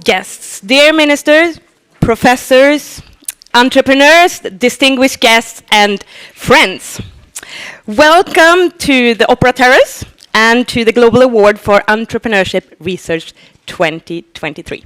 guests, dear ministers, professors, entrepreneurs, distinguished guests, and friends. Welcome to the Operaterrassen and to the Global Award for Entrepreneurship Research 2023.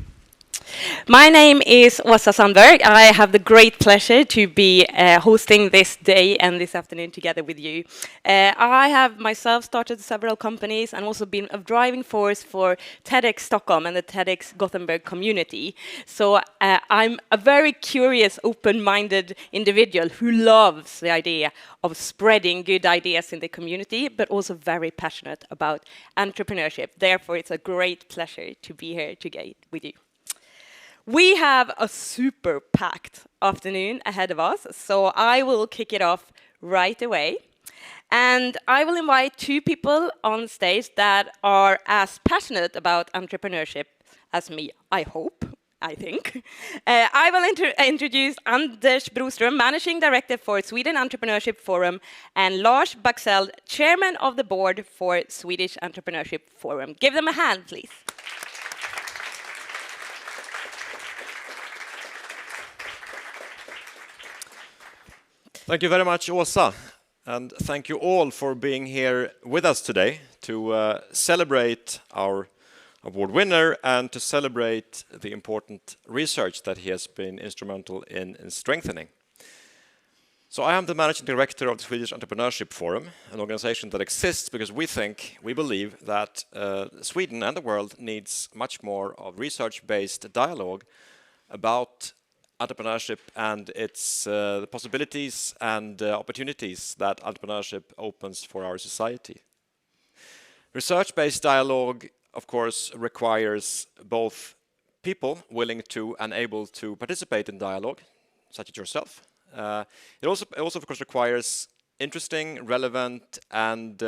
My name is Åsa Sandberg. I have the great pleasure to be hosting this day and this afternoon together with you. I have myself started several companies and also been a driving force for TEDx Stockholm and the TEDx Gothenburg community. So I'm a very curious, open-minded individual who loves the idea of spreading good ideas in the community, but also very passionate about entrepreneurship. Therefore, it's a great pleasure to be here today with you. We have a super packed afternoon ahead of us, so I will kick it off right away. And I will invite two people on stage that are as passionate about entrepreneurship as me, I hope, I think. I will introduce Anders Broström, Managing Director for Sweden Entrepreneurship Forum, and Lars Baxell, Chairman of the Board for Swedish Entrepreneurship Forum. Give them a hand, please. Thank you very much, Åsa, and thank you all for being here with us today to celebrate our award winner and to celebrate the important research that he has been instrumental in strengthening. So I am the Managing Director of the Swedish Entrepreneurship Forum, an organization that exists because we believe that Sweden and the world needs much more of research-based dialogue about entrepreneurship and its the possibilities and opportunities that entrepreneurship opens for our society. Research-based dialogue, of course, requires both people willing to and able to participate in dialogue, such as yourself. It also, of course, requires interesting, relevant, and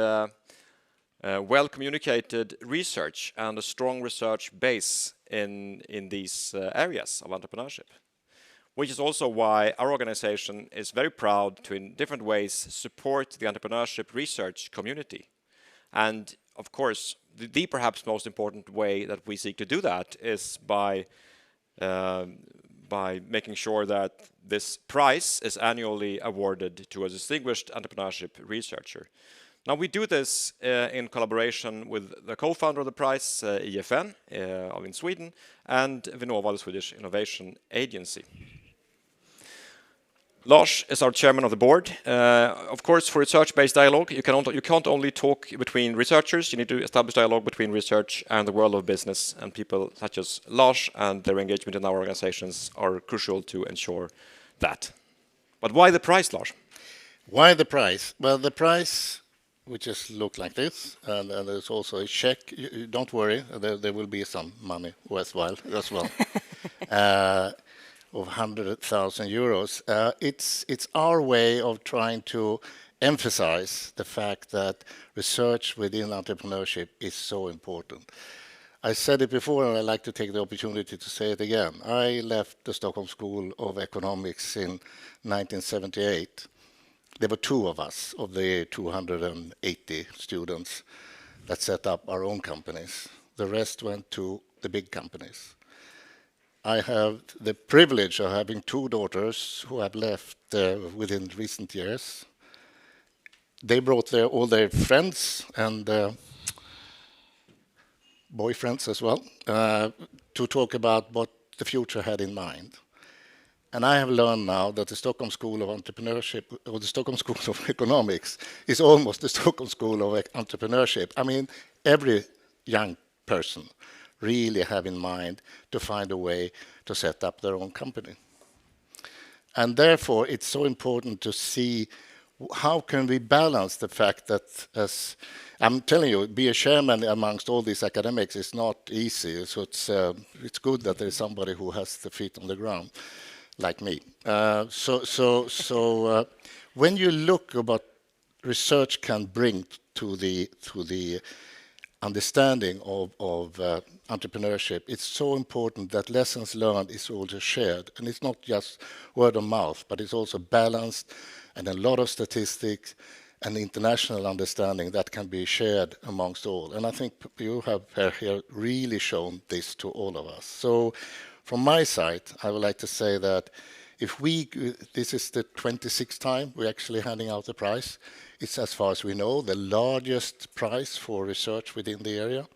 well-communicated research and a strong research base in these areas of entrepreneurship. Which is also why our organization is very proud to, in different ways, support the entrepreneurship research community. And of course, the perhaps most important way that we seek to do that is by making sure that this prize is annually awarded to a distinguished entrepreneurship researcher. Now we do this in collaboration with the co-founder of the prize, IFN in Sweden, and Vinnova, the Swedish Innovation Agency. Lars is our chairman of the board. Of course, for research-based dialogue, you can't only talk between researchers. You need to establish dialogue between research and the world of business, and people such as Lars and their engagement in our organizations are crucial to ensure that. But why the prize, Lars? Why the prize? Well, the prize would just look like this, and there's also a check. Don't worry, there will be some money worthwhile as well. Of 100,000 euros. It's our way of trying to emphasize the fact that research within entrepreneurship is so important. I said it before, and I'd like to take the opportunity to say it again. I left the Stockholm School of Economics in 1978. There were two of us, of the 280 students, that set up our own companies. The rest went to the big companies. I have the privilege of having two daughters who have left within recent years. They brought all their friends and boyfriends as well to talk about what the future had in mind. And I have learned now that the Stockholm School of Entrepreneurship, or the Stockholm School of Economics, is almost the Stockholm School of Entrepreneurship. I mean, every young person really have in mind to find a way to set up their own company. And therefore, it's so important to see how can we balance the fact that, as I'm telling you, be a chairman amongst all these academics is not easy. So it's good that there's somebody who has the feet on the ground, like me. When you look at what research can bring to the understanding of entrepreneurship, it's so important that lessons learned is also shared. And it's not just word of mouth, but it's also balanced and a lot of statistics an international understanding that can be shared amongst all. And I think you have, Per, here really shown this to all of us. So from my side, I would like to say that if this is the 26th time we're actually handing out the prize. It's, as far as we know, the largest prize for research within the area.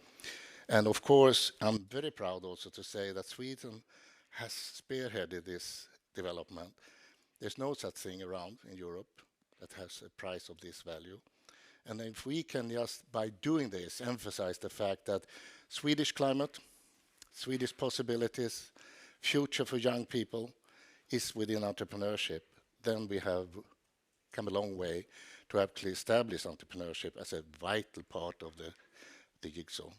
And of course, I'm very proud also to say that Sweden has spearheaded this development. There's no such thing around in Europe that has a price of this value. And if we can just, by doing this, emphasize the fact that Swedish climate, Swedish possibilities, future for young people is within entrepreneurship, then we have come a long way to actually establish entrepreneurship as a vital part of the jigsaw.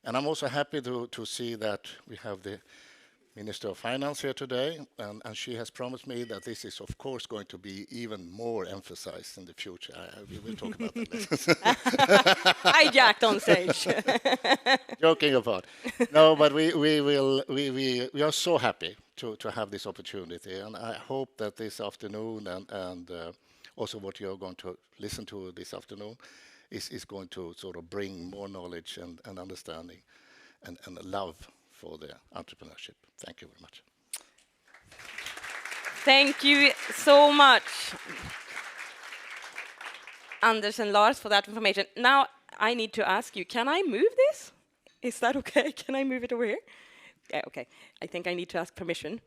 And I'm also happy to see that we have the Minister of Finance here today, and she has promised me that this is, of course, going to be even more emphasized in the future. We will talk about that later. Hijacked on stage. Joking apart. No, but we are so happy to have this opportunity, and I hope that this afternoon and also what you're going to listen to this afternoon is going to sort of bring more knowledge and understanding and love for the entrepreneurship. Thank you very much. Thank you so much, Anders and Lars, for that information. Now I need to ask you, can I move this? Is that okay? Can I move it over here? Yeah, okay. I think I need to ask permission.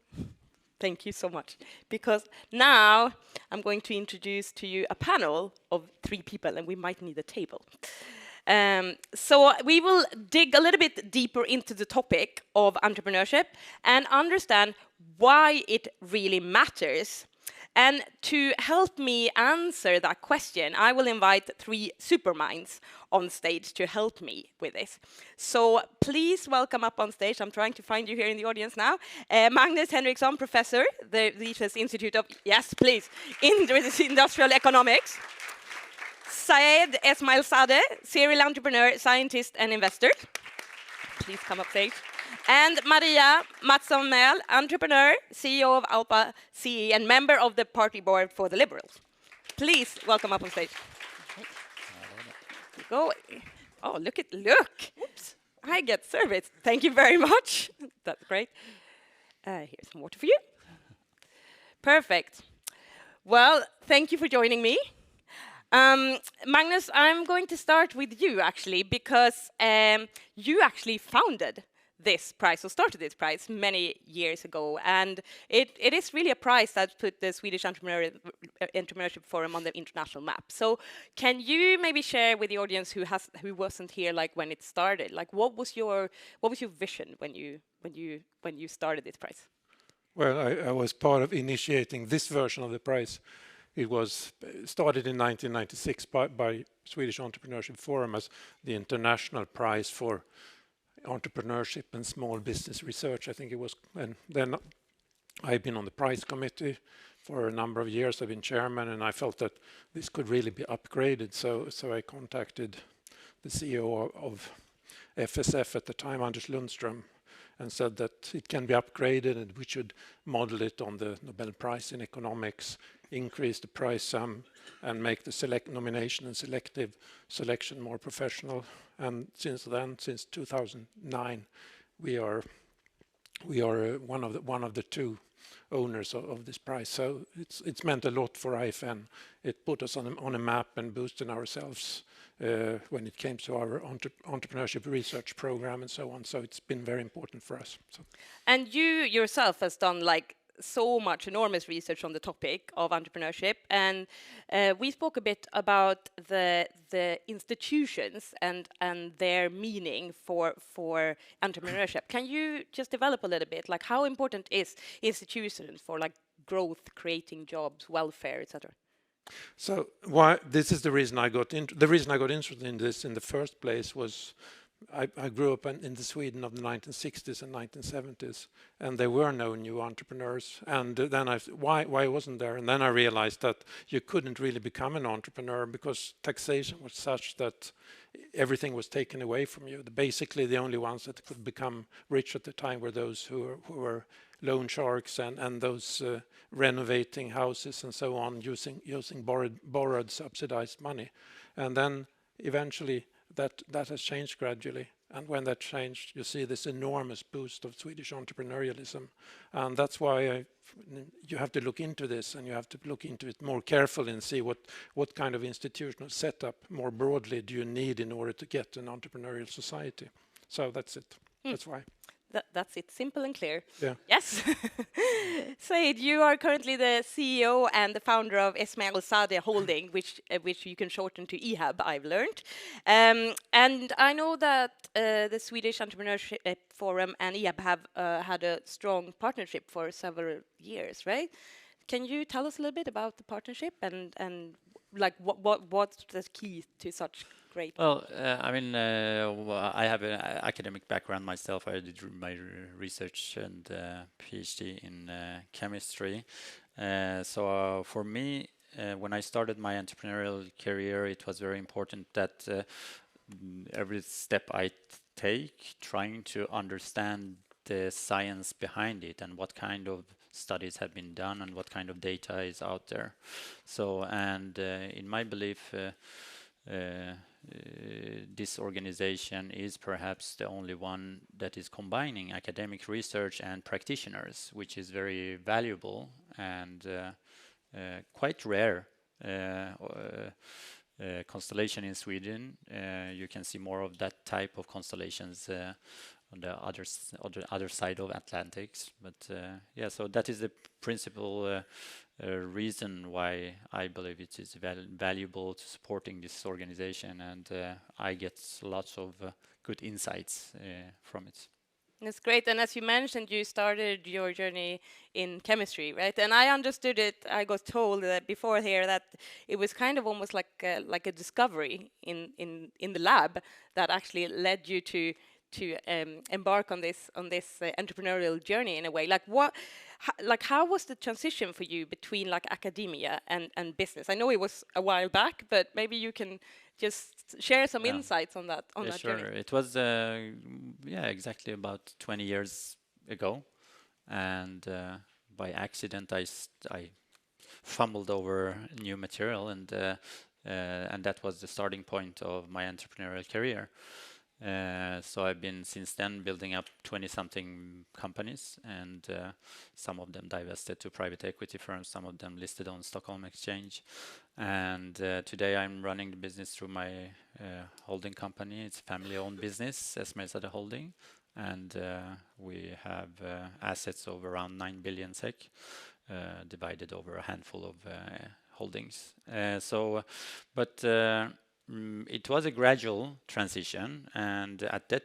Thank you so much. Because now I'm going to introduce to you a panel of 3 people, and we might need a table. So we will dig a little bit deeper into the topic of entrepreneurship and understand why it really matters. And to help me answer that question, I will invite 3 superminds on stage to help me with this. So please welcome up on stage. I'm trying to find you here in the audience now. Magnus Henrekson, professor, the Research Institute of, yes, please, Industrial Economics. Saeid Esmaeilzadeh, serial entrepreneur, scientist, and investor. Please come up stage. And Maria Mattsson Mähl, entrepreneur, CEO of Alpa CE, and member of the party board for the Liberals. Please welcome up on stage. Go. Oh, look. Oops. I get service. Thank you very much. That's great. Here's some water for you. Perfect. Well, thank you for joining me. Magnus, I'm going to start with you, actually, because you actually founded this prize, or started this prize many years ago, and it is really a prize that put the Swedish Entrepreneurship Forum on the international map. So can you maybe share with the audience who wasn't here, like when it started, like what was your vision when you started this prize? Well, I was part of initiating this version of the prize. It was started in 1996 by Swedish Entrepreneurship Forum as the international prize for entrepreneurship and small business research, I think it was. And then I've been on the prize committee for a number of years. I've been chairman, and I felt that this could really be upgraded. So I contacted the CEO of FSF at the time, Anders Lundström, and said that it can be upgraded and we should model it on the Nobel Prize in Economics, increase the prize sum, and make the nomination and selective selection more professional. And since then, since 2009, we are one of the 2 owners of this prize. So it's meant a lot for IFN. It put us on a map and boosted ourselves when it came to our entrepreneurship research program and so on. So it's been very important for us. So. And you yourself has done like so much enormous research on the topic of entrepreneurship, and we spoke a bit about the institutions and their meaning for entrepreneurship. Can you just develop a little bit, like how important is institutions for like growth, creating jobs, welfare, etc.? So this is the reason I got interested in this in the first place was I grew up in the Sweden of the 1960s and 1970s, and there were no new entrepreneurs. And then why wasn't there? And then I realized that you couldn't really become an entrepreneur because taxation was such that everything was taken away from you. Basically, the only ones that could become rich at the time were those who were loan sharks and those renovating houses and so on using borrowed subsidized money. And then eventually that has changed gradually. And when that changed, you see this enormous boost of Swedish entrepreneurialism. And that's why you have to look into this, and you have to look into it more carefully and see what kind of institutional setup more broadly do you need in order to get an entrepreneurial society. So that's it. That's why. That's it, simple and clear. Yeah. Yes. Saeid, you are currently the CEO and the founder of Esmaeilzadeh Holding, which you can shorten to EHAB, I've learned. And I know that the Swedish Entrepreneurship Forum and EHAB have had a strong partnership for several years, right? Can you tell us a little bit about the partnership and like what's the key to such great? Well, I mean, I have an academic background myself. I did my research and PhD in chemistry. So for me, when I started my entrepreneurial career, it was very important that every step I take, trying to understand the science behind it and what kind of studies have been done and what kind of data is out there. So, and in my belief, this organization is perhaps the only one that is combining academic research and practitioners, which is very valuable and quite rare constellation in Sweden. You can see more of that type of constellations on the other side of Atlantics. But yeah, so that is the principal reason why I believe it is valuable to supporting this organization, and I get lots of good insights from it. That's great. And as you mentioned, you started your journey in chemistry, right? And I understood it, I got told that before here that it was kind of almost like a discovery in the lab that actually led you to embark on this entrepreneurial journey in a way. Like how was the transition for you between like academia and business? I know it was a while back, but maybe you can just share some insights on that sure. journey. It was exactly about 20 years ago, and by accident I fumbled over new material, and that was the starting point of my entrepreneurial career. So I've been since then building up 20-something companies, and some of them divested to private equity firms, some of them listed on Stockholm Exchange. And today I'm running the business through my holding company. It's a family-owned business, Esmaeilzadeh Holding, and we have assets of around 9 billion SEK, divided over a handful of holdings. It was a gradual transition, and at that,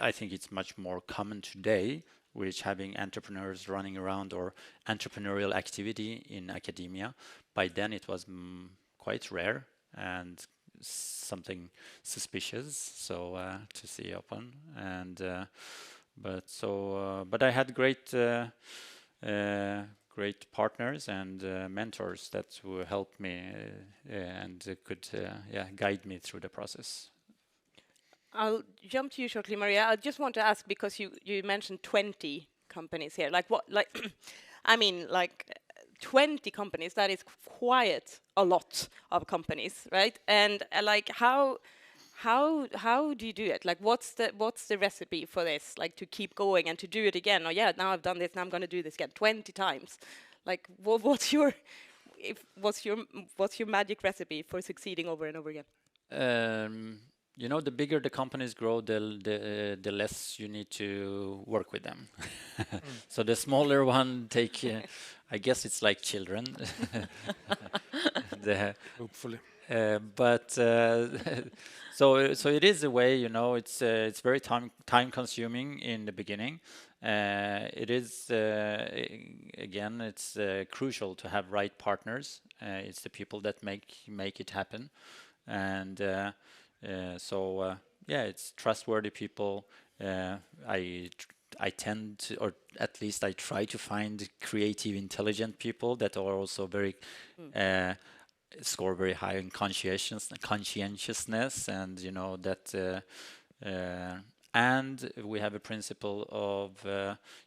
I think it's much more common today, which having entrepreneurs running around or entrepreneurial activity in academia. By then, it was quite rare and something suspicious, so to see upon. And but I had great partners and mentors that will help me and could guide me through the process. I'll jump to you shortly, Maria. I just want to ask, because you mentioned 20 companies here. Like what? Like, I mean, like 20 companies. That is quite a lot of companies, right? And like how do you do it? Like what's the recipe for this? Like to keep going and to do it again? Or yeah, now I've done this, now I'm going to do this again 20 times. Like what's your magic recipe for succeeding over and over again? You know, the bigger the companies grow, the less you need to work with them. So the smaller one take, I guess it's like children. Hopefully. So it is a way, you know, it's very time consuming in the beginning. It is again, it's crucial to have right partners. It's the people that make it happen, and it's trustworthy people. I tend to, or at least I try to find creative, intelligent people that are also very score very high in conscientiousness, and you know that And we have a principle of,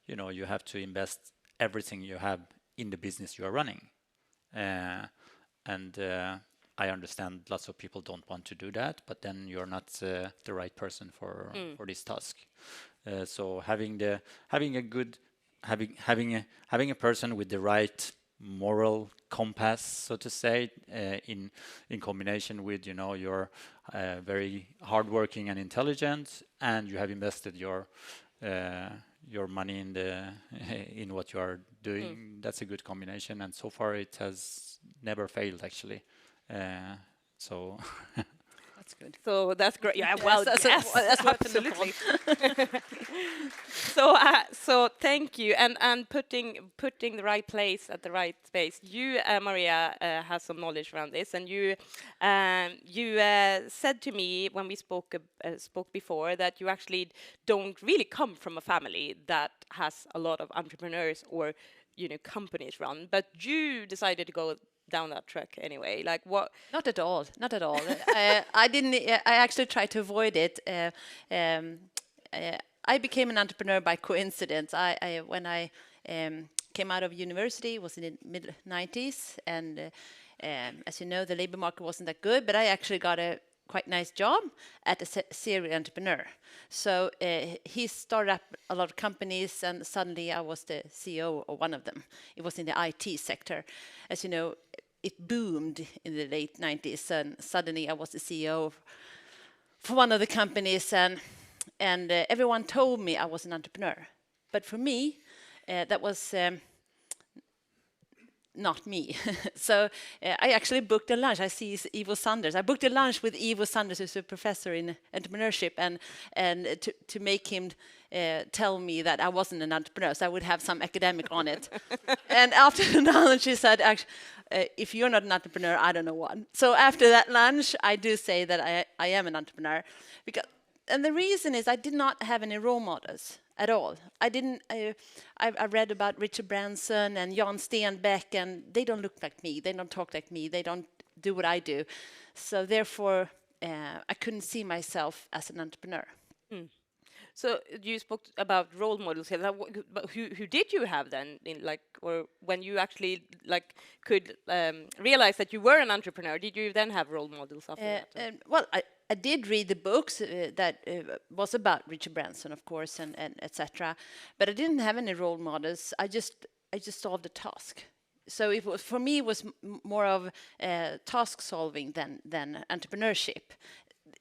you have to invest everything you have in the business you are running. And I understand lots of people don't want to do that, but then you're not the right person for this task. So having a person with the right moral compass, so to say, in combination with you're very hardworking and intelligent, and you have invested your money in what you are doing. That's a good combination, and so far it has never failed actually. So that's good. So that's great. Yeah, well, that's absolutely. So thank you, and putting the right place at the right space. You, Maria, have some knowledge around this, and you said to me when we spoke before that you actually don't really come from a family that has a lot of entrepreneurs or companies run, but you decided to go down that track anyway. Like what? Not at all. I didn't. I actually tried to avoid it. I became an entrepreneur by coincidence. When I came out of university, it was in the mid 90s, and as you know, the labor market wasn't that good. But I actually got a quite nice job at a serial entrepreneur. So he started up a lot of companies, and suddenly I was the CEO of one of them. It was in the IT sector. As you know, it boomed in the late 90s, and suddenly I was the CEO for one of the companies, and everyone told me I was an entrepreneur. But for me, that was not me. So I actually booked a lunch. I see Ivo Sanders. I booked a lunch with Ivo Sanders, who's a professor in entrepreneurship, and to make him tell me that I wasn't an entrepreneur, so I would have some academic on it. And after the lunch, he said, if you're not an entrepreneur, I don't know what. So after that lunch, I do say that I am an entrepreneur. And the reason is I did not have any role models at all. I read about Richard Branson and Jan Stenbeck, and they don't look like me. They don't talk like me. They don't do what I do. So therefore, I couldn't see myself as an entrepreneur. So you spoke about role models here. But who did you have then, or when you actually could realize that you were an entrepreneur? Did you then have role models after that? Well, I did read the books that was about Richard Branson, of course, and etc. But I didn't have any role models. I just solved the task. So for me, it was more of task solving than entrepreneurship.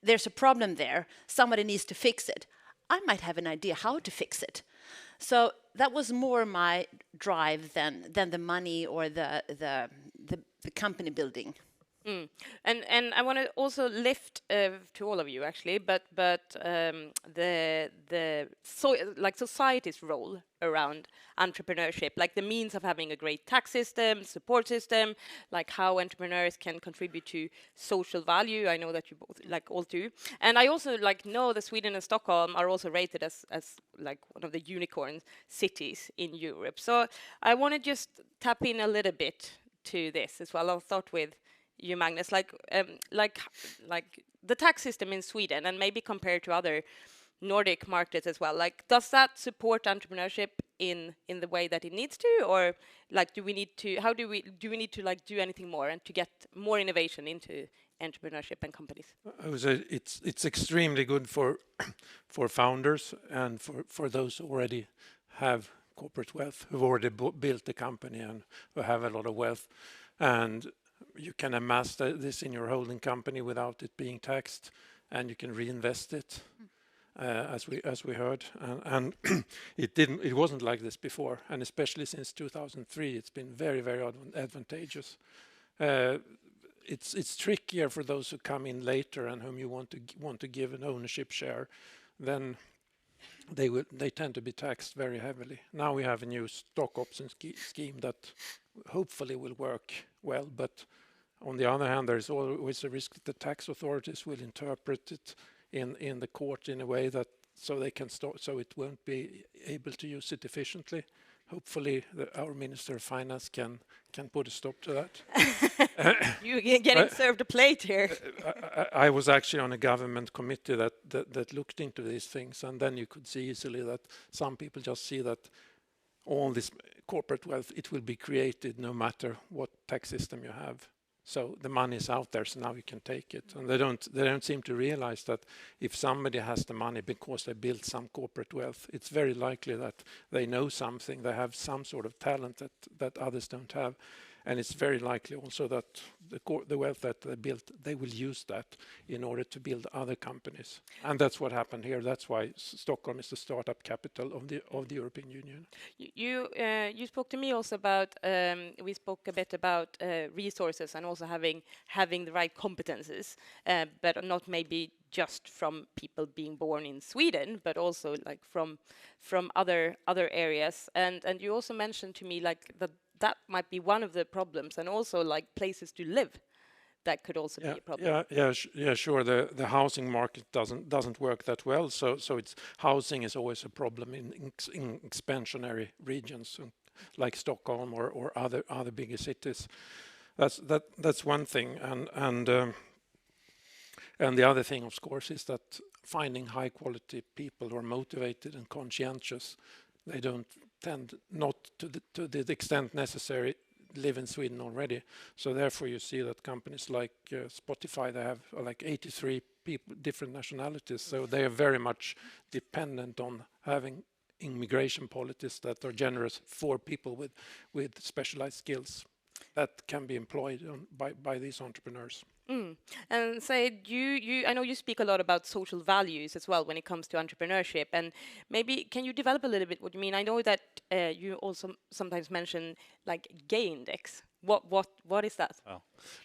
There's a problem there. Somebody needs to fix it. I might have an idea how to fix it. So that was more my drive than the money or the company building. And I want to also lift to all of you actually, but society's role around entrepreneurship, like the means of having a great tax system, support system, like how entrepreneurs can contribute to social value. I know that you both all do, and I also know that Sweden and Stockholm are also rated as one of the unicorn cities in Europe. So I want to just tap in a little bit to this as well. I'll start with you, Magnus, like the tax system in Sweden, and maybe compared to other Nordic markets as well. Does that support entrepreneurship in the way that it needs to, or do we need to? How do we need to do anything more and to get more innovation into entrepreneurship and companies? I would say it's extremely good for founders and for those who already have corporate wealth, who've already built a company and who have a lot of wealth, and you can amass this in your holding company without it being taxed, and you can reinvest it, as we heard. And it wasn't like this before, and especially since 2003, it's been very, very advantageous. It's trickier for those who come in later and whom you want to give an ownership share. Then they tend to be taxed very heavily. Now we have a new stock option scheme that hopefully will work well, but on the other hand, there is always a risk that the tax authorities will interpret it in the court in a way that so it won't be able to use it efficiently. hopefully our Minister of Finance can put a stop to that. You're getting served a plate here. I was actually on a government committee that looked into these things, and then you could see easily that some people just see that all this corporate wealth, it will be created no matter what tax system you have. So the money is out there, so now you can take it. And they don't seem to realize that if somebody has the money because they built some corporate wealth, it's very likely that they know something, they have some sort of talent that others don't have. And it's very likely also that the wealth that they built, they will use that in order to build other companies. And that's what happened here. That's why Stockholm is the startup capital of the European Union. You spoke to me also about, we spoke a bit about resources and also having the right competences, but not maybe just from people being born in Sweden, but also like from other areas. And you also mentioned to me like that might be one of the problems, and also like places to live. That could also be a problem. Yeah, sure. The housing market doesn't work that well. So it's housing is always a problem in expansionary regions like Stockholm or other bigger cities. That's one thing, and the other thing, of course, is that finding high quality people who are motivated and conscientious, they don't tend not to the extent necessary live in Sweden already. So therefore you see that companies like Spotify, they have like 83 people, different nationalities. So they are very much dependent on having immigration policies that are generous for people with specialized skills that can be employed by these entrepreneurs. And Saeid, I know you speak a lot about social values as well when it comes to entrepreneurship, and maybe can you develop a little bit what you mean? I know that you also sometimes mention like gay index. What is that? Well,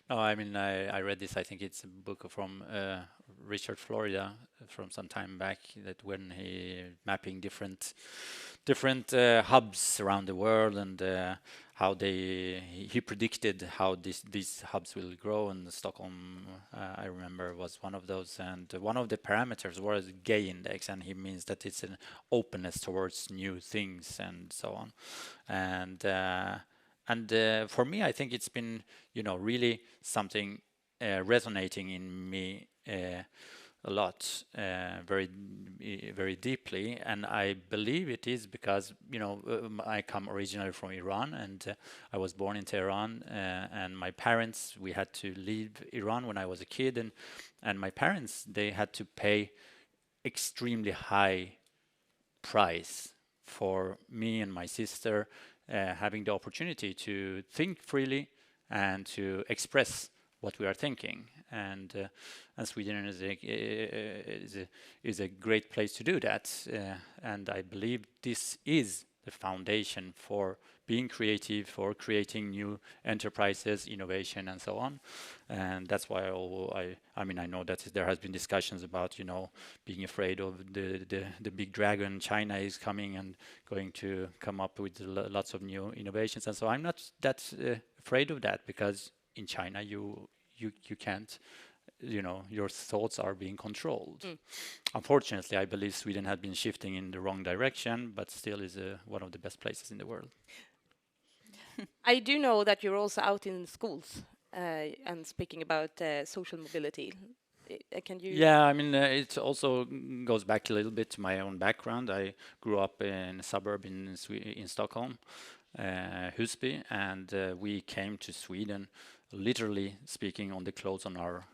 no, I mean I read this. I think it's a book from Richard Florida from some time back, that when he mapping different hubs around the world, and how he predicted how these hubs will grow, and Stockholm I remember was one of those, and one of the parameters was gay index, and he means that it's an openness towards new things and so on. And for me, I think it's been, really something resonating in me a lot, very, very deeply. And I believe it is because, I come originally from Iran, and I was born in Tehran. And my parents, we had to leave Iran when I was a kid, and my parents, they had to pay extremely high price for me and my sister having the opportunity to think freely and to express what we are thinking, and Sweden is a great place to do that, and I believe this is the foundation for being creative, for creating new enterprises, innovation, and so on. And that's why I mean I know that there has been discussions about being afraid of the big dragon. China is coming and going to come up with lots of new innovations, and so I'm not that afraid of that, because in China you can't, your thoughts are being controlled. Unfortunately, I believe Sweden has been shifting in the wrong direction, but still is one of the best places in the world. I do know that you're also out in schools and speaking about social mobility. Can you? Yeah, I mean, it also goes back a little bit to my own background. I grew up in a suburb in Stockholm, Husby, and we came to Sweden, literally speaking, on the clothes on our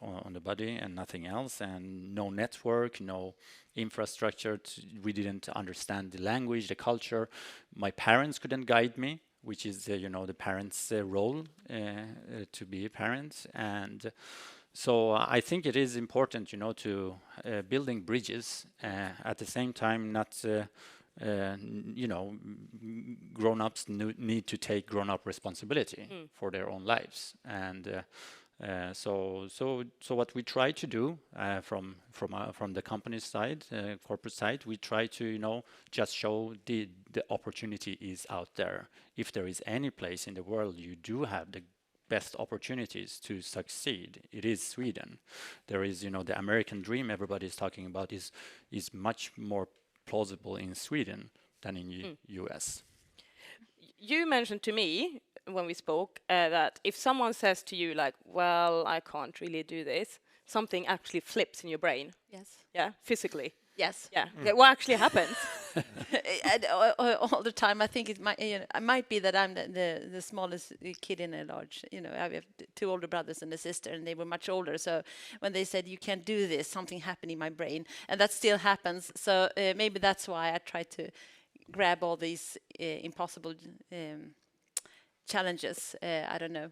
on the body and nothing else, and no network, no infrastructure. We didn't understand the language, the culture. My parents couldn't guide me, which is the parents' role to be a parent. And so I think it is important, to building bridges, at the same time not grown-ups need to take grown-up responsibility for their own lives. And so what we try to do from the company side, corporate side, we try to just show the opportunity is out there. If there is any place in the world you do have the best opportunities to succeed, it is Sweden. There is the American dream everybody is talking about is much more plausible in Sweden, than in US. You mentioned to me when we spoke that if someone says to you like, well, I can't really do this, something actually flips in your brain. Yes. Yeah, physically. Yes. Yeah. What actually happens? And, all the time. I think it might be that I'm the smallest kid in a large. I have 2 older brothers and a sister, and they were much older. So when they said you can't do this, something happened in my brain, and that still happens. So maybe that's why I try to grab all these impossible challenges. I don't know.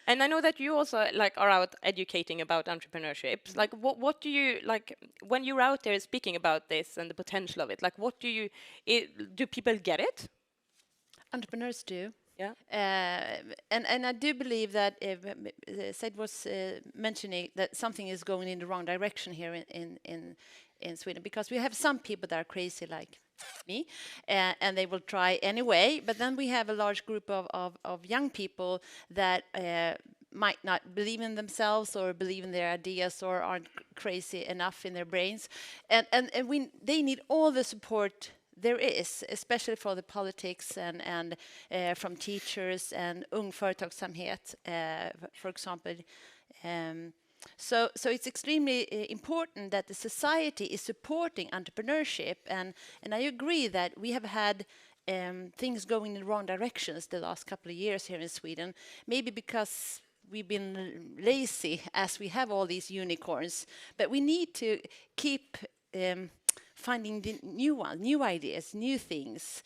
And I know that you also are out educating about entrepreneurship. Like, what do you like when you're out there speaking about this and the potential of it? Like, what do do people get it? Entrepreneurs do. Yeah. And I do believe that Saeid was mentioning that something is going in the wrong direction here in Sweden, because we have some people that are crazy like me, and they will try anyway. But then we have a large group of young people that might not believe in themselves or believe in their ideas or aren't crazy enough in their brains, and they need all the support there is, especially for the politics and from teachers and Ung Företagsamhet, for example. So it's extremely important that the society is supporting entrepreneurship, and I agree that we have had things going in the wrong directions the last couple of years here in Sweden, maybe because we've been lazy as we have all these unicorns, but we need to keep finding the new ideas, new things,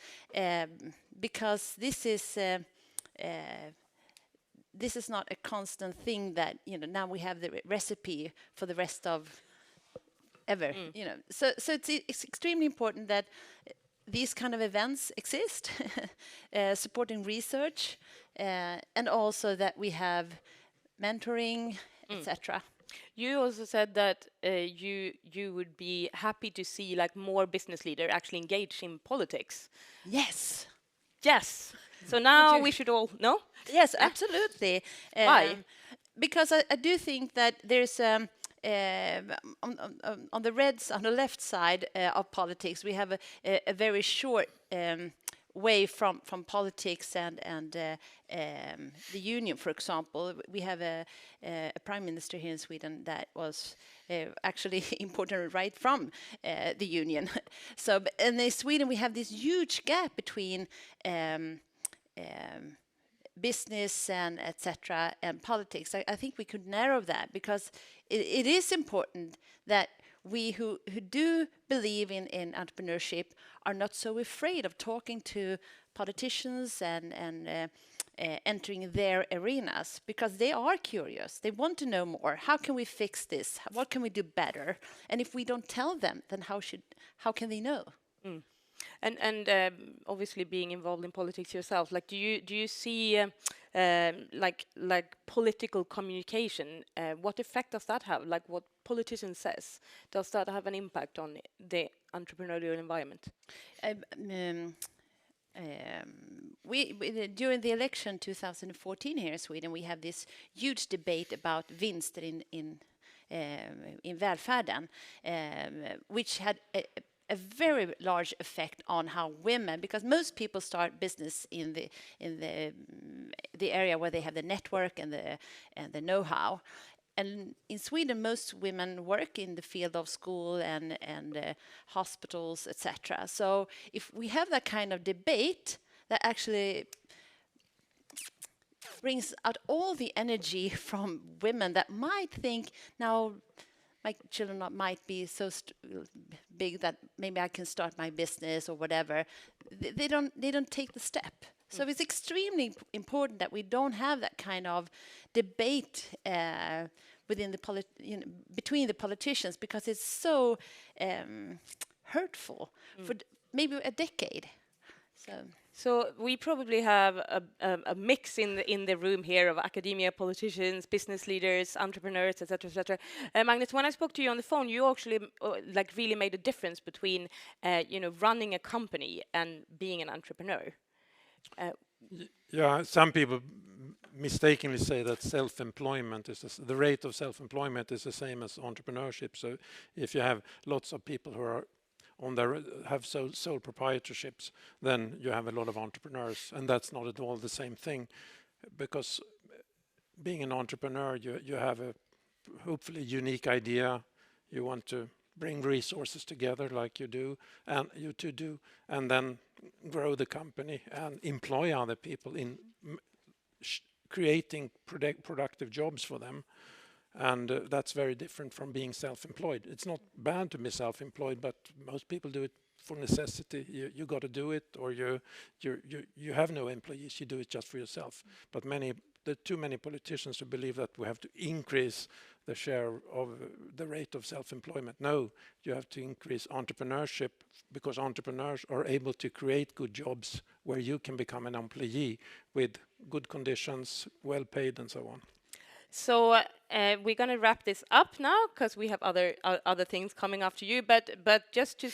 because this is not a constant thing that now we have the recipe for the rest of ever. So it's extremely important that these kind of events exist, supporting research, and also that we have mentoring, etc. You also said that you would be happy to see more business leaders actually engage in politics. Yes. Yes. So now we should all know. Yes, absolutely. Why? Because I do think that there's on the left side of politics, we have a very short way from politics and the union, for example. We have a prime minister here in Sweden that was actually imported right from the union. So, and in Sweden we have this huge gap between business and etc. and politics. I think we could narrow that, because it is important that we who do believe in entrepreneurship are not so afraid of talking to politicians and entering their arenas, because they are curious. They want to know more. How can we fix this? What can we do better? And if we don't tell them, then how can they know? And obviously being involved in politics yourself, do you see political communication? What effect does that have? Like what politicians says, does that have an impact on the entrepreneurial environment? During the election 2014 here in Sweden, we have this huge debate about vinster in välfärden, which had a very large effect on how women, because most people start business in the area where they have the network and the know-how. And in Sweden, most women work in the field of school and hospitals, etc. So if we have that kind of debate, that actually brings out all the energy from women that might think, now my children might be so big that maybe I can start my business or whatever. They don't take the step. So it's extremely important that we don't have that kind of debate within between the politicians, because it's so hurtful for maybe a decade. So we probably have a mix in the room here of academia, politicians, business leaders, entrepreneurs, etc., etc. Magnus, when I spoke to you on the phone, you actually really made a difference between running a company and being an entrepreneur. Yeah, some people mistakenly say that self-employment is the rate of self-employment is the same as entrepreneurship. So if you have lots of people who are have sole proprietorships, then you have a lot of entrepreneurs, and that's not at all the same thing, because being an entrepreneur, you have a hopefully unique idea. You want to bring resources together like you do, and then grow the company and employ other people in creating productive jobs for them. And that's very different from being self-employed. It's not bad to be self-employed, but most people do it for necessity. You got to do it, or you have no employees. You do it just for yourself. But there are too many politicians who believe that we have to increase the share of the rate of self-employment. No, you have to increase entrepreneurship, because entrepreneurs are able to create good jobs where you can become an employee with good conditions, well paid, and so on. So we're going to wrap this up now, because we have other things coming after you. But just to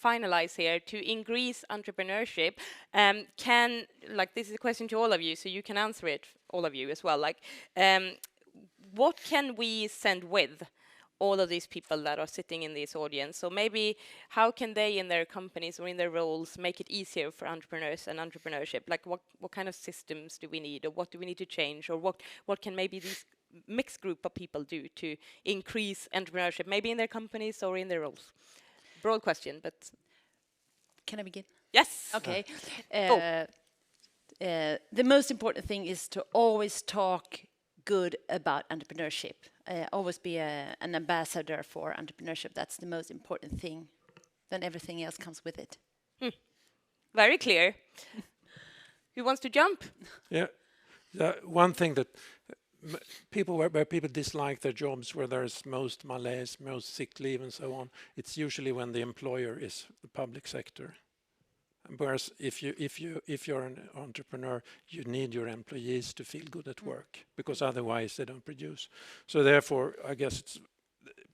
finalize here, to increase entrepreneurship, this is a question to all of you, so you can answer it, all of you as well. What can we send with all of these people that are sitting in this audience? So maybe how can they, in their companies or in their roles, make it easier for entrepreneurs and entrepreneurship? Like what kind of systems do we need, or what do we need to change, or what can maybe these mixed group of people do to increase entrepreneurship, maybe in their companies or in their roles? Broad question, but Can I begin? yes. Okay. The most important thing is to always talk good about entrepreneurship. Always be an ambassador for entrepreneurship. That's the most important thing. Then everything else comes with it. Very clear. Who wants to jump? Yeah, one thing that where people dislike their jobs, where there's most malaise, most sick leave, and so on, it's usually when the employer is the public sector. Whereas if you're an entrepreneur, you need your employees to feel good at work, because otherwise they don't produce. So therefore, I guess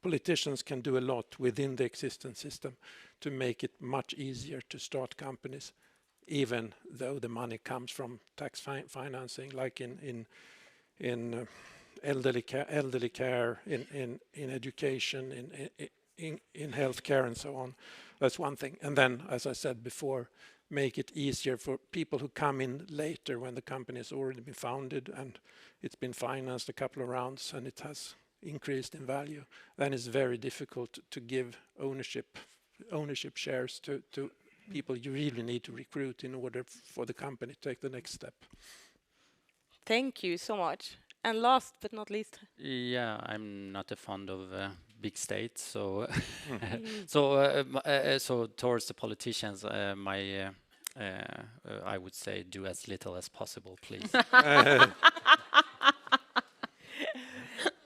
politicians can do a lot within the existing system to make it much easier to start companies, even though the money comes from tax financing, like in elderly care, in education, in healthcare, and so on. That's one thing. And then, as I said before, make it easier for people who come in later, when the company has already been founded and it's been financed a couple of rounds and it has increased in value. Then it's very difficult to give ownership shares to people you really need to recruit in order for the company to take the next step. Thank you so much. And last but not least. Yeah, I'm not a fond of big state, so so towards the politicians, I would say do as little as possible, please.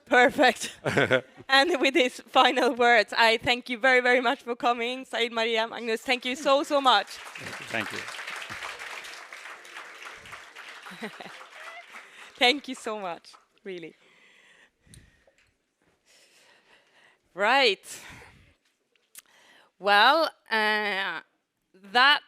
Perfect. And with these final words, I thank you very, very much for coming. Saeid, Maria, Magnus, thank you so, so much. Thank you. Thank you so much, really. Right. Well, that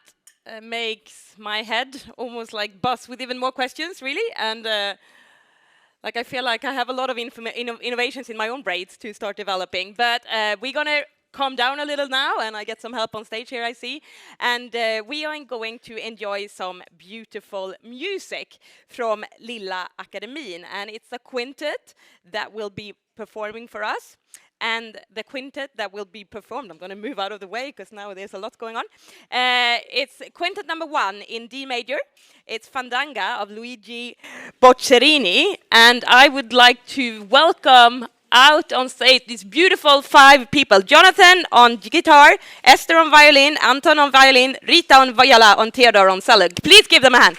makes my head almost like buzz with even more questions, really. And I feel like I have a lot of innovations in my own brains to start developing. But we're going to calm down a little now, and I get some help on stage here, I see. And we are going to enjoy some beautiful music from Lilla Akademin. And it's a quintet that will be performing for us. And the quintet that will be performed, I'm going to move out of the way because now there's a lot going on. It's quintet number 1 in D major. It's Fandanga of Luigi Boccherini. And I would like to welcome out on stage these beautiful 5 people. Jonathan on guitar, Esther on violin, Anton on violin, Rita on viola, and Theodor on cello. Please give them a hand.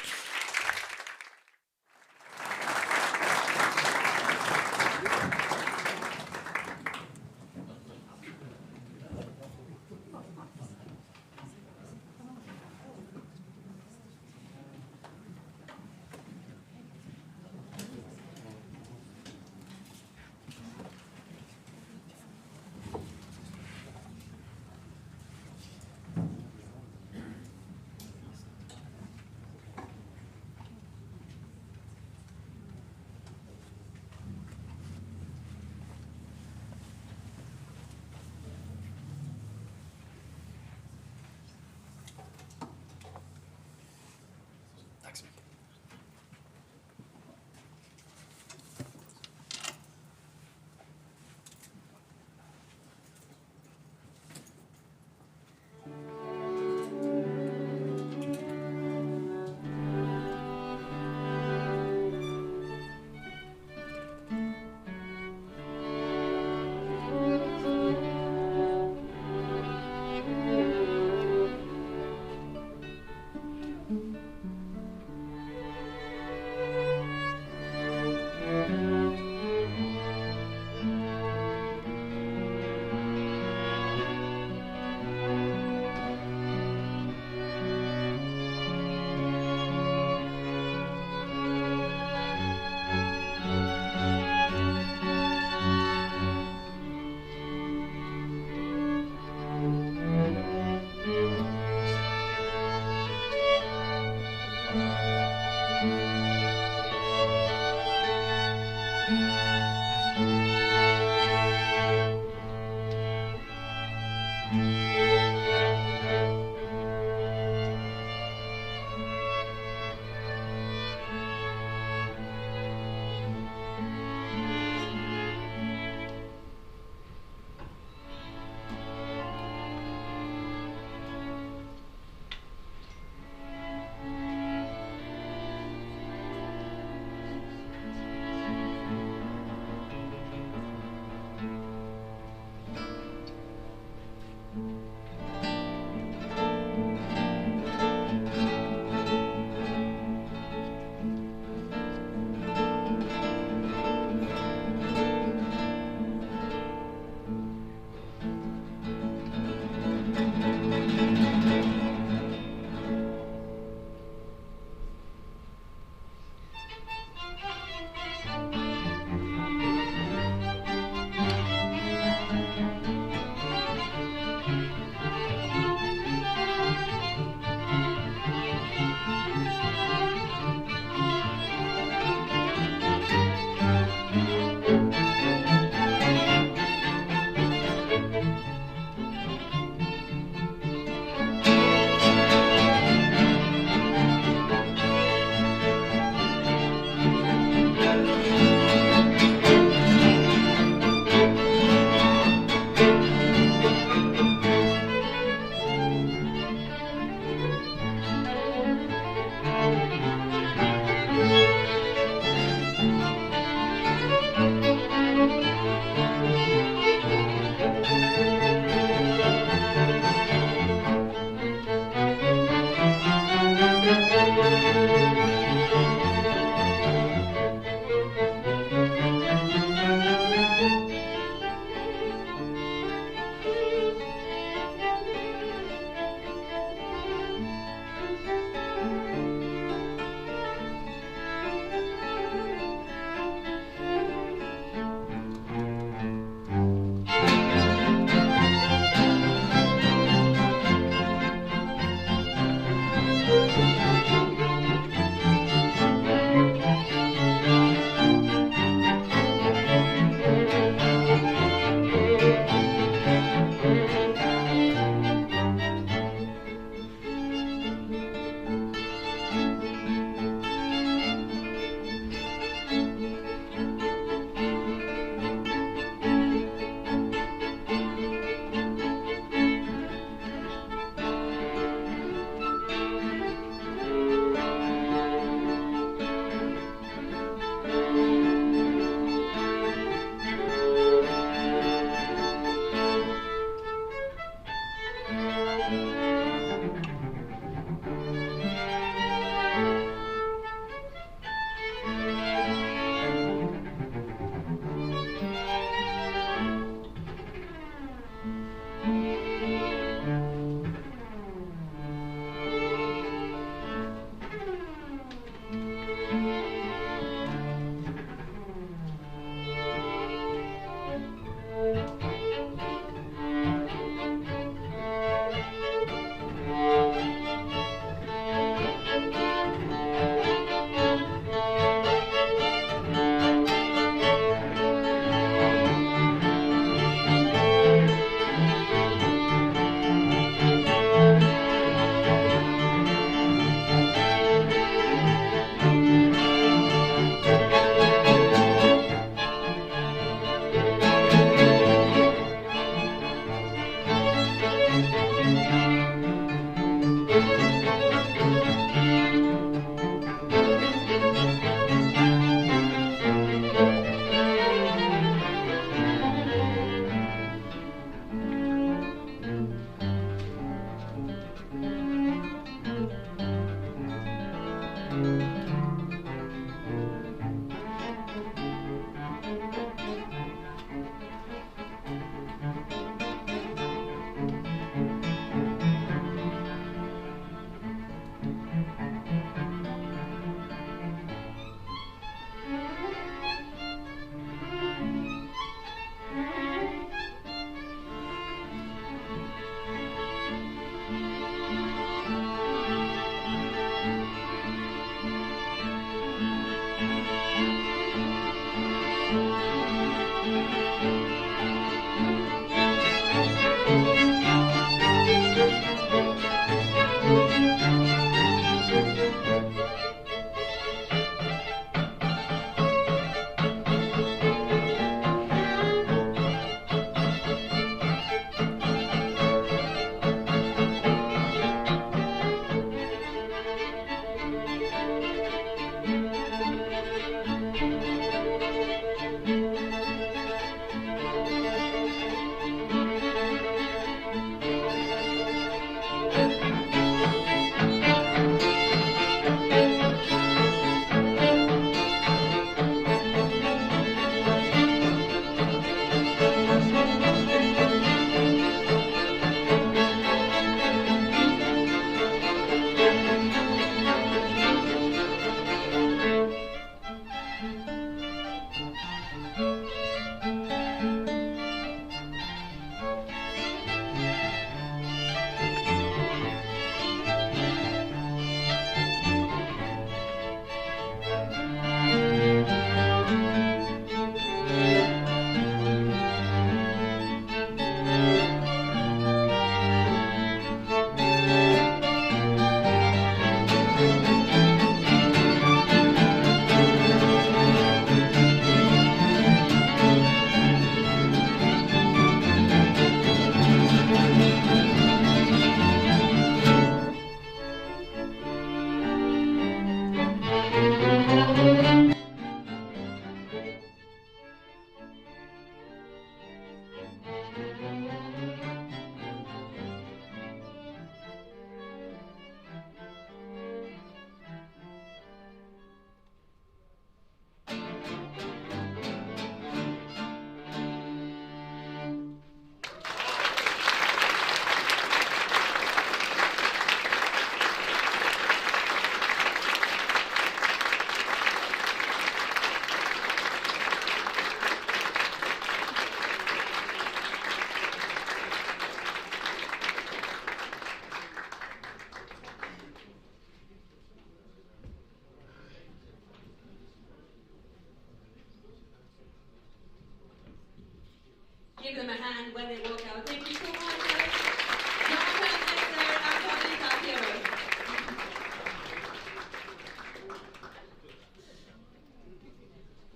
when they walk out. Thank you so much.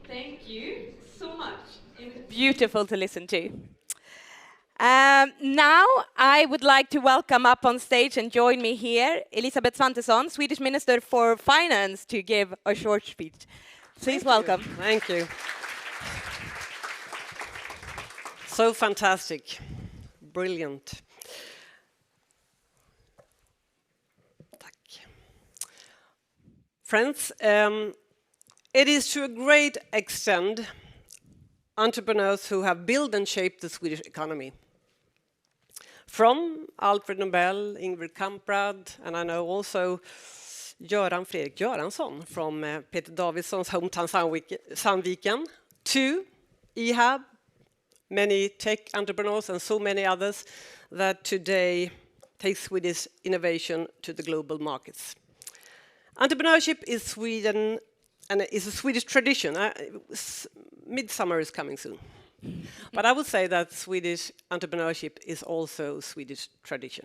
Thank you so much. It was beautiful to listen to. Now I would like to welcome up on stage and join me here Elisabeth Svantesson, Swedish Minister for Finance, to give a short speech. Please welcome. Thank you. So fantastic. Brilliant. Tack. Friends, it is to a great extent entrepreneurs who have built and shaped the Swedish economy. From Alfred Nobel, Ingrid Kamprad, and I know also Göran Fredrik Göransson from Peter Davidsson's hometown Sandviken, to EHAB, many tech entrepreneurs and so many others that today take Swedish innovation to the global markets. Entrepreneurship is Sweden and is a Swedish tradition. Midsummer is coming soon. But I would say that Swedish entrepreneurship is also a Swedish tradition.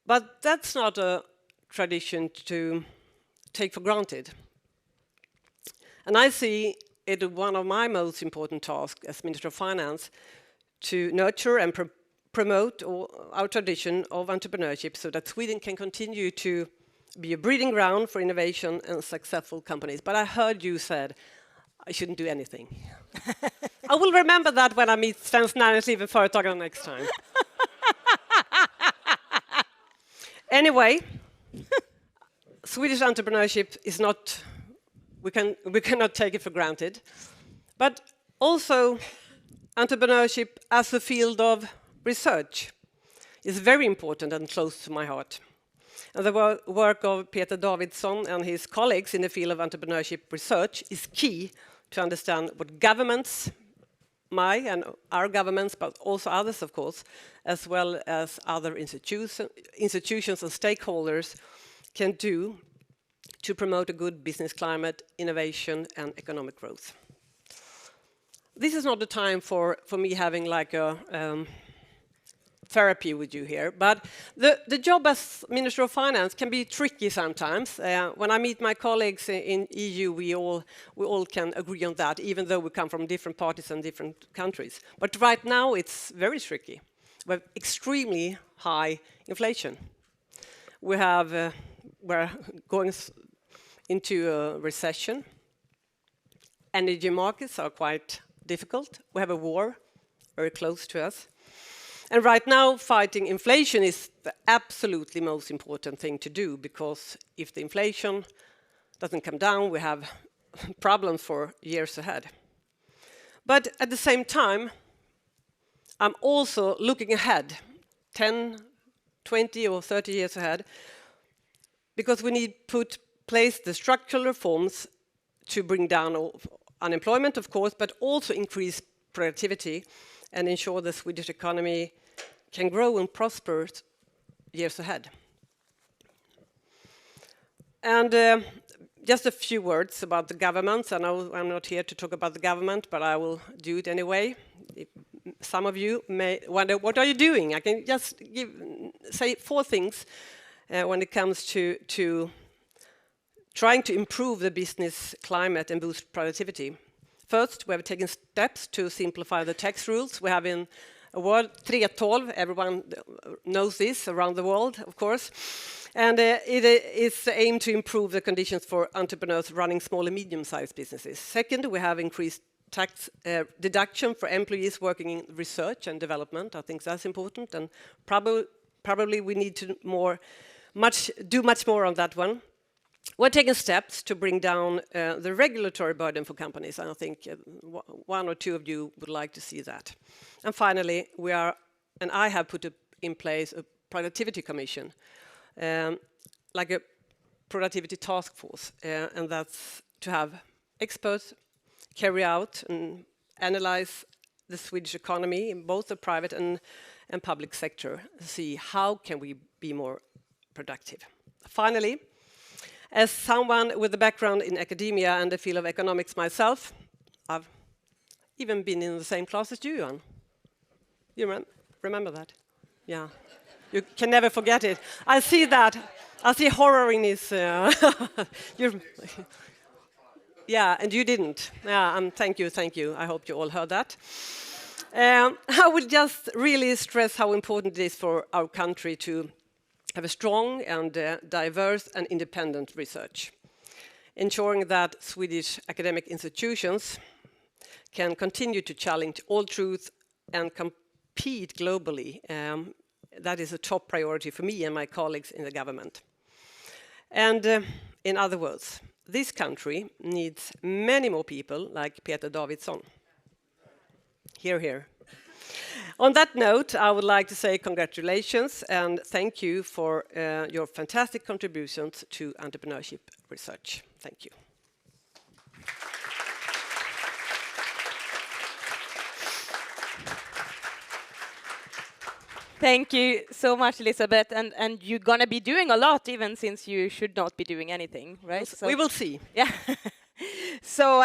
But that's not a tradition to take for granted. And I see it one of my most important tasks as Minister of Finance to nurture and promote our tradition of entrepreneurship so that Sweden can continue to be a breeding ground for innovation and successful companies. But I heard you said I shouldn't do anything. I will remember that when I meet Svenskt Näringsliv and Företagarna next time. Anyway, Swedish entrepreneurship is not, we cannot take it for granted. But also entrepreneurship as a field of research is very important and close to my heart. And the work of Peter Davidsson and his colleagues in the field of entrepreneurship research is key to understand what governments, my and our governments, but also others, of course, as well as other institutions and stakeholders can do to promote a good business climate, innovation, and economic growth. This is not the time for me having like a therapy with you here, but the job as Minister of Finance can be tricky sometimes. When I meet my colleagues in EU, we all can agree on that, even though we come from different parties and different countries. But right now, it's very tricky. We have extremely high inflation. We're going into a recession. Energy markets are quite difficult. We have a war very close to us. And right now, fighting inflation is the absolutely most important thing to do, because if the inflation doesn't come down, we have problems for years ahead. But at the same time, I'm also looking ahead, 10, 20 or 30 years ahead, because we need to put place the structural reforms to bring down unemployment, of course, but also increase productivity and ensure the Swedish economy can grow and prosper years ahead. And just a few words about the government. I know I'm not here to talk about the government, but I will do it anyway. Some of you may wonder, what are you doing? I can just say 4 things when it comes to trying to improve the business climate and boost productivity. First, we have taken steps to simplify the tax rules. We have in a word 3:12, everyone knows this around the world, of course. And it is aimed to improve the conditions for entrepreneurs running small and medium-sized businesses. Second, we have increased tax deduction for employees working in research and development. I think that's important, and probably we need to do much more on that one. We're taking steps to bring down the regulatory burden for companies, and I think 1 or 2 of you would like to see that. And finally, I have put in place a productivity commission, like a productivity task force, and that's to have experts carry out and analyze the Swedish economy in both the private and public sector, see how can we be more productive. Finally, as someone with a background in academia and the field of economics myself, I've even been in the same class as you, Johan. You remember that? Yeah. You can never forget it. I see that. I see horror in his... yeah, and you didn't. Yeah, and thank you, thank you. I hope you all heard that. I would just really stress how important it is for our country to have a strong and diverse and independent research, ensuring that Swedish academic institutions can continue to challenge all truth and compete globally. That is a top priority for me and my colleagues in the government. And in other words, this country needs many more people like Peter Davidsson. Hear, hear. On that note, I would like to say congratulations and thank you for your fantastic contributions to entrepreneurship research. Thank you. Thank you so much, Elisabeth. And you're going to be doing a lot, even since you should not be doing anything, right? We will see. Yeah. So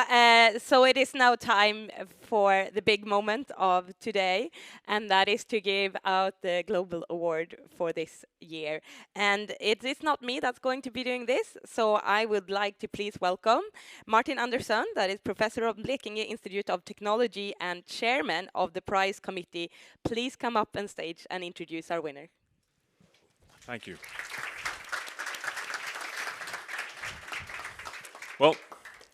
it is now time for the big moment of today, and that is to give out the Global Award for this year. And it is not me that's going to be doing this, so I would like to please welcome Martin Andersson, that is Professor of Blekinge Institute of Technology and Chairman of the Prize Committee. Please come up on stage and introduce our winner. Thank you. Well,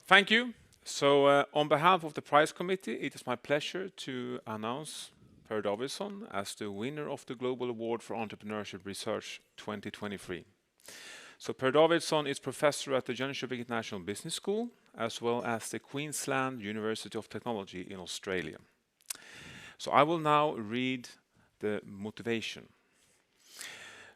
thank you. So on behalf of the prize committee, it is my pleasure to announce Per Davidsson as the winner of the Global Award for Entrepreneurship Research 2023. So Per Davidsson is professor at the Jönköping International Business School, as well as the Queensland University of Technology in Australia. So I will now read the motivation.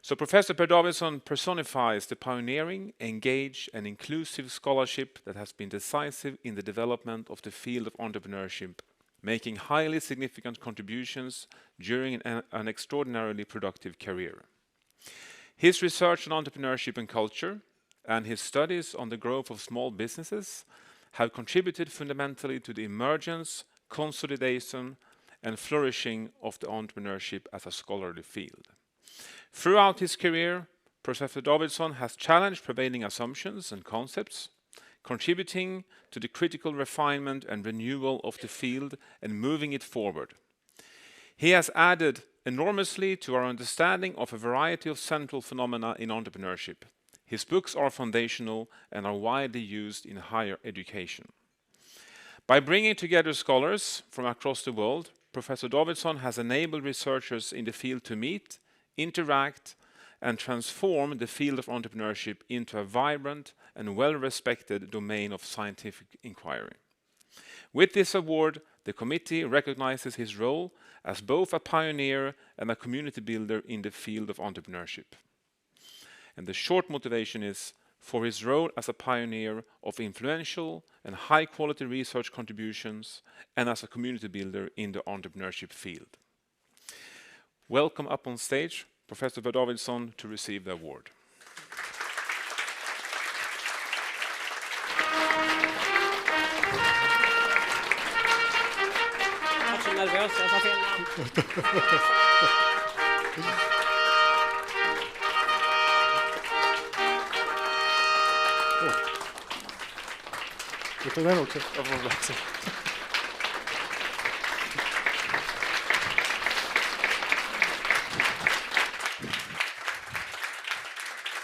So Professor Per Davidsson personifies the pioneering, engaged and inclusive scholarship that has been decisive in the development of the field of entrepreneurship, making highly significant contributions during an extraordinarily productive career. His research on entrepreneurship and culture and his studies on the growth of small businesses have contributed fundamentally to the emergence, consolidation and flourishing of the entrepreneurship as a scholarly field. Throughout his career, Professor Davidsson has challenged prevailing assumptions and concepts, contributing to the critical refinement and renewal of the field and moving it forward. He has added enormously to our understanding of a variety of central phenomena in entrepreneurship. His books are foundational and are widely used in higher education. By bringing together scholars from across the world, Professor Davidsson has enabled researchers in the field to meet, interact and transform the field of entrepreneurship into a vibrant and well-respected domain of scientific inquiry. With this award, the committee recognizes his role as both a pioneer and a community builder in the field of entrepreneurship. And the short motivation is for his role as a pioneer of influential and high-quality research contributions and as a community builder in the entrepreneurship field. Welcome up on stage, Professor Per Davidsson, to receive the award. Jag är så nervös, jag sa fel namn. Du tar den också. Jag får läsa.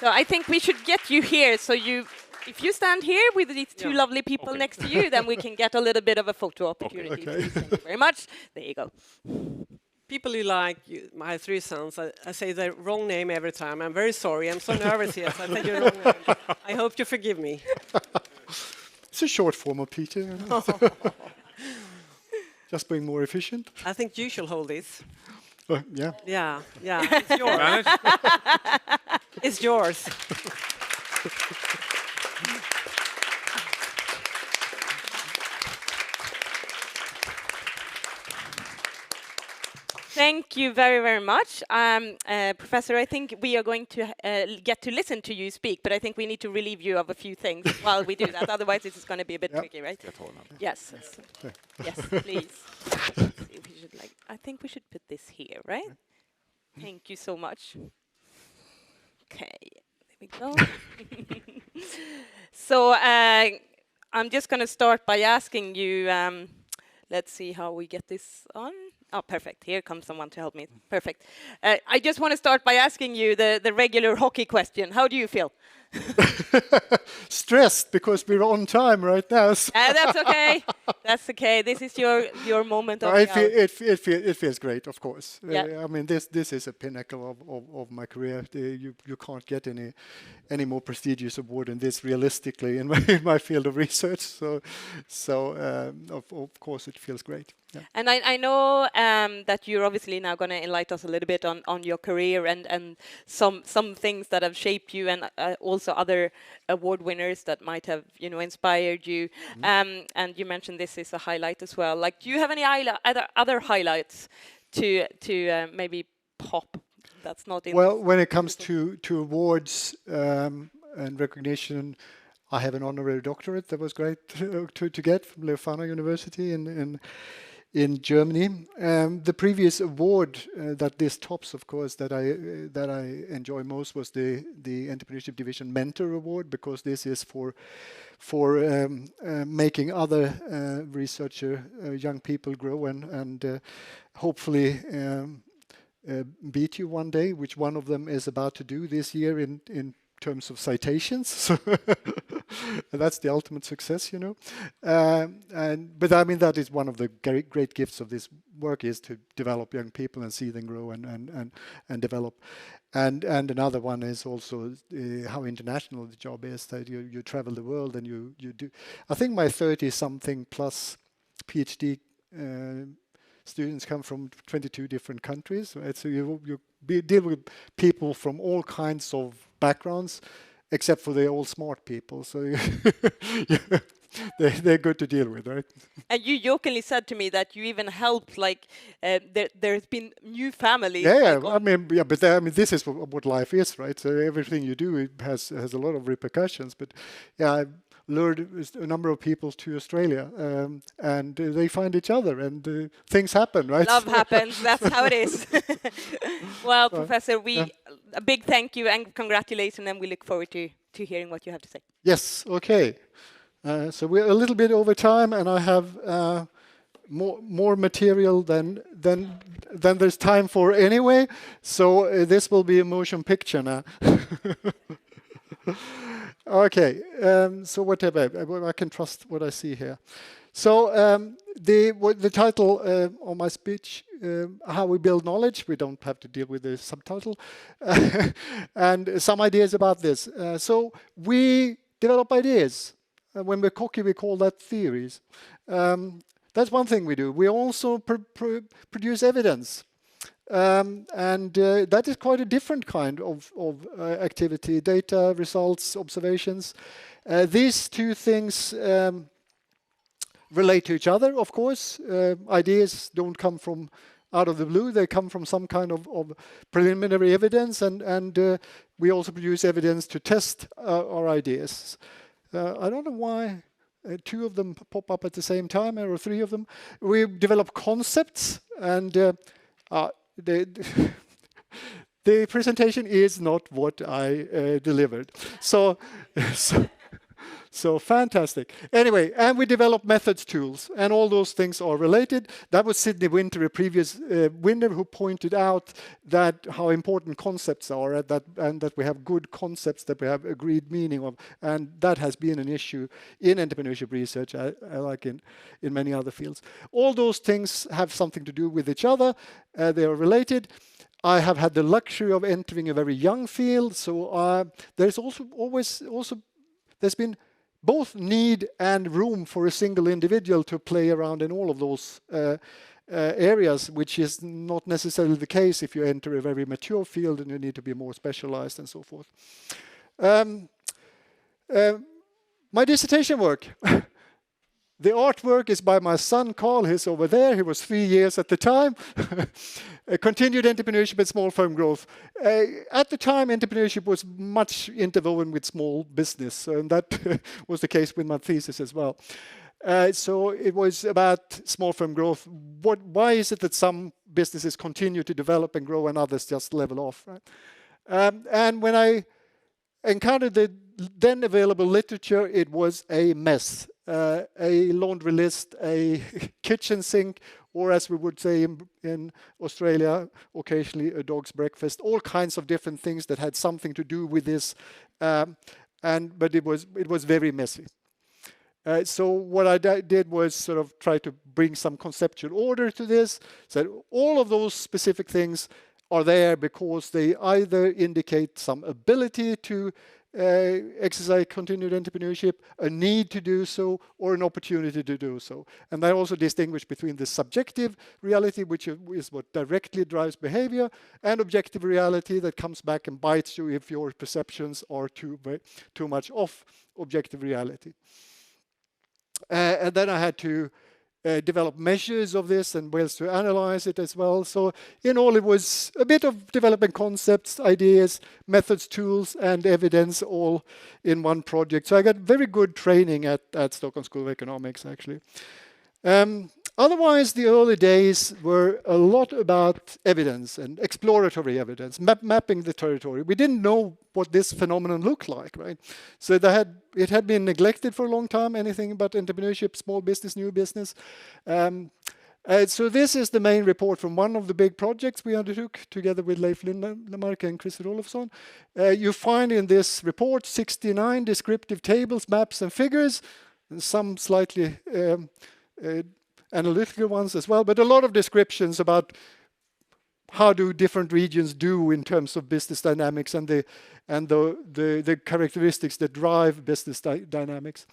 So I think we should get you here, so if you stand here with these two lovely people next to you, then we can get a little bit of a photo opportunity. Okay. Thank you very much. There you go. People you like, my three sons, I say the wrong name every time. I'm very sorry. I'm so nervous here. So I think you're wrong name. I hope you forgive me. It's a short form of Peter. Just being more efficient. I think you shall hold this. Yeah. Yeah, yeah. It's yours. It's yours. Thank you very, very much. Professor, I think we are going to get to listen to you speak, but I think we need to relieve you of a few things while we do that. Otherwise, this is going to be a bit tricky, right? Yes. Yes, please. I think we should put this here, right? Thank you so much. Okay, there we go. So I'm just going to start by asking you, let's see how we get this on. Oh, perfect. Here comes someone to help me. Perfect. I just want to start by asking you the regular hockey question. How do you feel? Stressed because we're on time right now. So That's okay. That's okay. This is your moment of it feels great, of course. Yeah. I mean, this is a pinnacle of my career. You can't get any more prestigious award than this, realistically, in my field of research. So of course it feels great. Yeah. And I know that you're obviously now going to enlighten us a little bit on your career and some things that have shaped you, and also other award winners that might have inspired you. And you mentioned this is a highlight as well. Like, do you have any other highlights to maybe pop? That's not in. Well, when it comes to awards and recognition, I have an honorary doctorate that was great to get from Leuphana University in Germany. The previous award that this tops, of course, that I enjoy most was the Entrepreneurship Division Mentor Award, because this is for making other young people grow and hopefully beat you one day, which one of them is about to do this year in terms of citations. So that's the ultimate success, but I mean, that is one of the great gifts of this work, is to develop young people and see them grow and develop. And another one is also how international the job is, that you travel the world and you do. I think my 30-something plus PhD students come from 22 different countries, right? So you deal with people from all kinds of backgrounds, except for the all smart people. So they're good to deal with, right? And you jokingly said to me that you even helped, there's been new families. Yeah, but this is what life is, right? So everything you do, it has a lot of repercussions. But yeah, I've lured a number of people to Australia, and they find each other, and things happen, right? Love happens. That's how it is. Well, Professor, a big thank you and congratulations, and we look forward to hearing what you have to say. Yes. Okay. So we're a little bit over time, and I have more material than there's time for anyway. So this will be a motion picture now. Okay. So whatever, I can trust what I see here. So the title of my speech, How We Build Knowledge. We don't have to deal with the subtitle. And some ideas about this. So we develop ideas. When we're cocky, we call that theories. That's one thing we do. We also produce evidence. And that is quite a different kind of activity: data, results, observations. These two things relate to each other, of course. Ideas don't come from out of the blue. They come from some kind of preliminary evidence, and we also produce evidence to test our ideas. I don't know why two of them pop up at the same time, or three of them. We develop concepts, and the presentation is not what I delivered. So fantastic. Anyway, and we develop methods, tools, and all those things are related. That was Sidney Winter, a previous winner, who pointed out that how important concepts are, and that we have good concepts that we have agreed meaning of, and that has been an issue in entrepreneurship research, like in many other fields. All those things have something to do with each other. They are related. I have had the luxury of entering a very young field, so there's there's been both need and room for a single individual to play around in all of those areas, which is not necessarily the case if you enter a very mature field and you need to be more specialized and so forth. My dissertation work. The artwork is by my son Carl, he's over there, he was 3 years at the time. Continued entrepreneurship and small firm growth. At the time, entrepreneurship was much interwoven with small business, and that was the case with my thesis as well. So it was about small firm growth. Why is it that some businesses continue to develop and grow and others just level off? Right? And when I encountered the then available literature, it was a mess. A laundry list, a kitchen sink, or as we would say in Australia, occasionally a dog's breakfast, all kinds of different things that had something to do with this, but it was very messy. So what I did was sort of try to bring some conceptual order to this. So all of those specific things are there because they either indicate some ability to exercise continued entrepreneurship, a need to do so, or an opportunity to do so. And I also distinguish between the subjective reality, which is what directly drives behavior, and objective reality that comes back and bites you if your perceptions are too much off objective reality. And then I had to develop measures of this and ways to analyze it as well. So in all, it was a bit of developing concepts, ideas, methods, tools, and evidence all in one project. So I got very good training at Stockholm School of Economics, actually. Otherwise, the early days were a lot about evidence and exploratory evidence, mapping the territory. We didn't know what this phenomenon looked like, right? So it had been neglected for a long time, anything about entrepreneurship, small business, new business. So this is the main report from one of the big projects we undertook together with Leif Lindemark and Christer Olofsson. You find in this report 69 descriptive tables, maps, and figures, and some slightly analytical ones as well, but a lot of descriptions about how do different regions do in terms of business dynamics and the characteristics that drive business dynamics.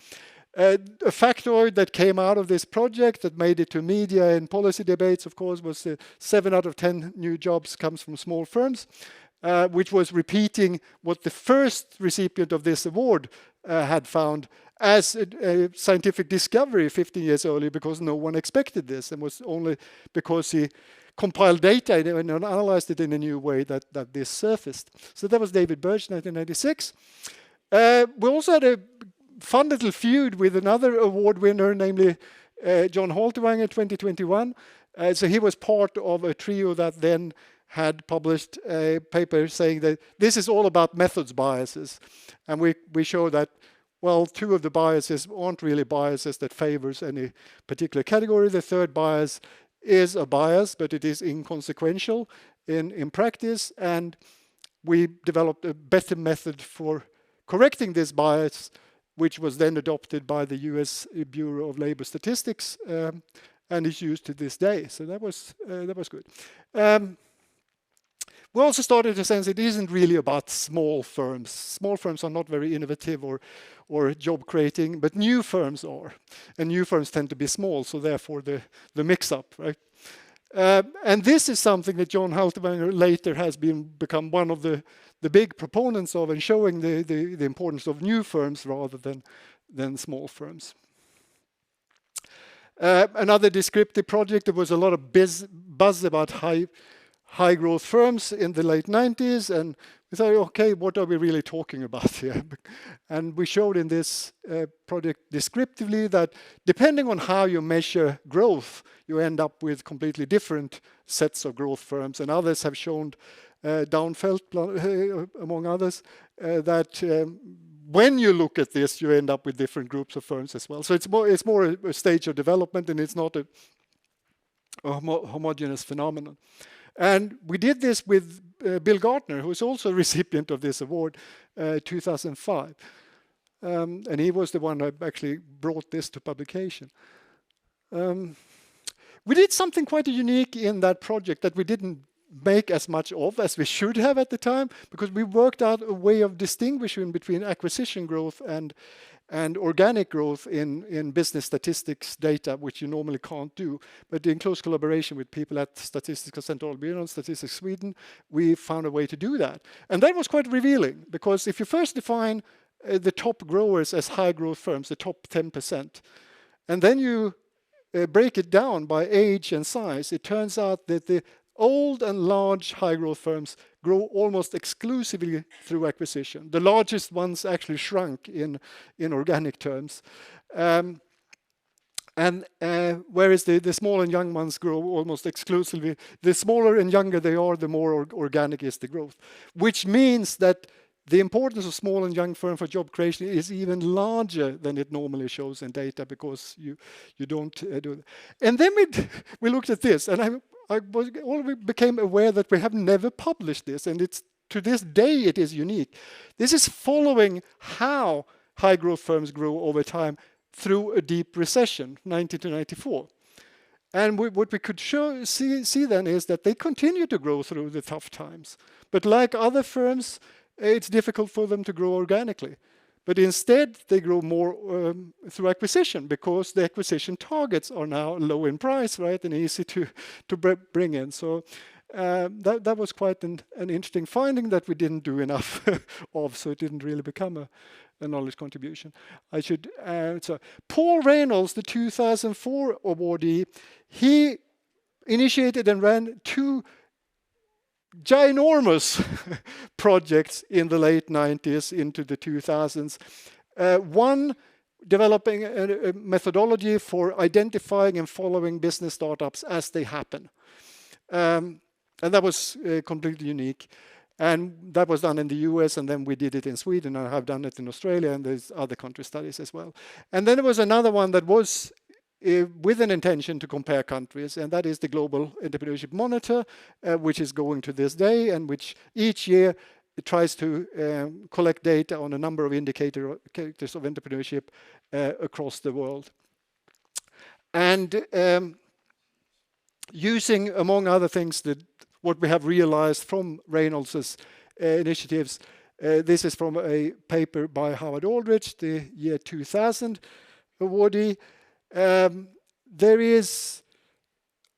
A factoid that came out of this project that made it to media and policy debates, of course, was 7 out of 10 new jobs comes from small firms, which was repeating what the first recipient of this award had found as a scientific discovery 15 years earlier, because no one expected this, and was only because he compiled data and analyzed it in a new way that this surfaced. So that was David Birch, 1996. We also had a fun little feud with another award winner, namely John Halterwanger, 2021. So he was part of a trio that then had published a paper saying that this is all about methods biases. And we show that, well, 2 of the biases aren't really biases that favors any particular category. The third bias is a bias, but it is inconsequential in practice. And we developed a better method for correcting this bias, which was then adopted by the US Bureau of Labor Statistics and is used to this day. So that was good. We also started to sense it isn't really about small firms. Small firms are not very innovative or job creating, but new firms are. And new firms tend to be small, so therefore the mix-up, right? And this is something that John Halterwanger later has become one of the big proponents of, and showing the importance of new firms rather than small firms. Another descriptive project, there was a lot of buzz about high growth firms in the late 90s, and we thought, okay, what are we really talking about here? And we showed in this project descriptively that depending on how you measure growth, you end up with completely different sets of growth firms. And others have shown, Downfelt among others, that when you look at this, you end up with different groups of firms as well. So it's more a stage of development, and it's not a homogeneous phenomenon. And we did this with Bill Gartner, who is also a recipient of this award, 2005. And he was the one who actually brought this to publication. We did something quite unique in that project that we didn't make as much of as we should have at the time, because we worked out a way of distinguishing between acquisition growth and organic growth in business statistics data, which you normally can't do. But in close collaboration with people at Statistiska Centralbyrån, Statistics Sweden, we found a way to do that. And that was quite revealing, because if you first define the top growers as high growth firms, the top 10%, and then you break it down by age and size, it turns out that the old and large high-growth firms grow almost exclusively through acquisition. The largest ones actually shrunk in organic terms. Whereas the small and young ones grow almost exclusively. The smaller and younger they are, the more organic is the growth. Which means that the importance of small and young firms for job creation is even larger than it normally shows in data, because you don't do it. And then we looked at this, and I became aware that we have never published this, and it's to this day it is unique. This is following how high growth firms grow over time through a deep recession, 90 to 94. And what we could see then is that they continue to grow through the tough times. But like other firms, it's difficult for them to grow organically. But instead, they grow more through acquisition, because the acquisition targets are now low in price, right, and easy to bring in. So that was quite an interesting finding that we didn't do enough of, so it didn't really become a knowledge contribution. I should so Paul Reynolds, the 2004 awardee, he initiated and ran 2 ginormous projects in the late 90s into the 2000s. One, developing a methodology for identifying and following business startups as they happen. And that was completely unique. And that was done in the US, and then we did it in Sweden, and I have done it in Australia, and there's other country studies as well. And then there was another one that was with an intention to compare countries, and that is the Global Entrepreneurship Monitor, which is going to this day, and which each year it tries to collect data on a number of indicators of entrepreneurship across the world. And using, among other things, what we have realized from Reynolds' initiatives, this is from a paper by Howard Aldrich, the year 2000 awardee. There is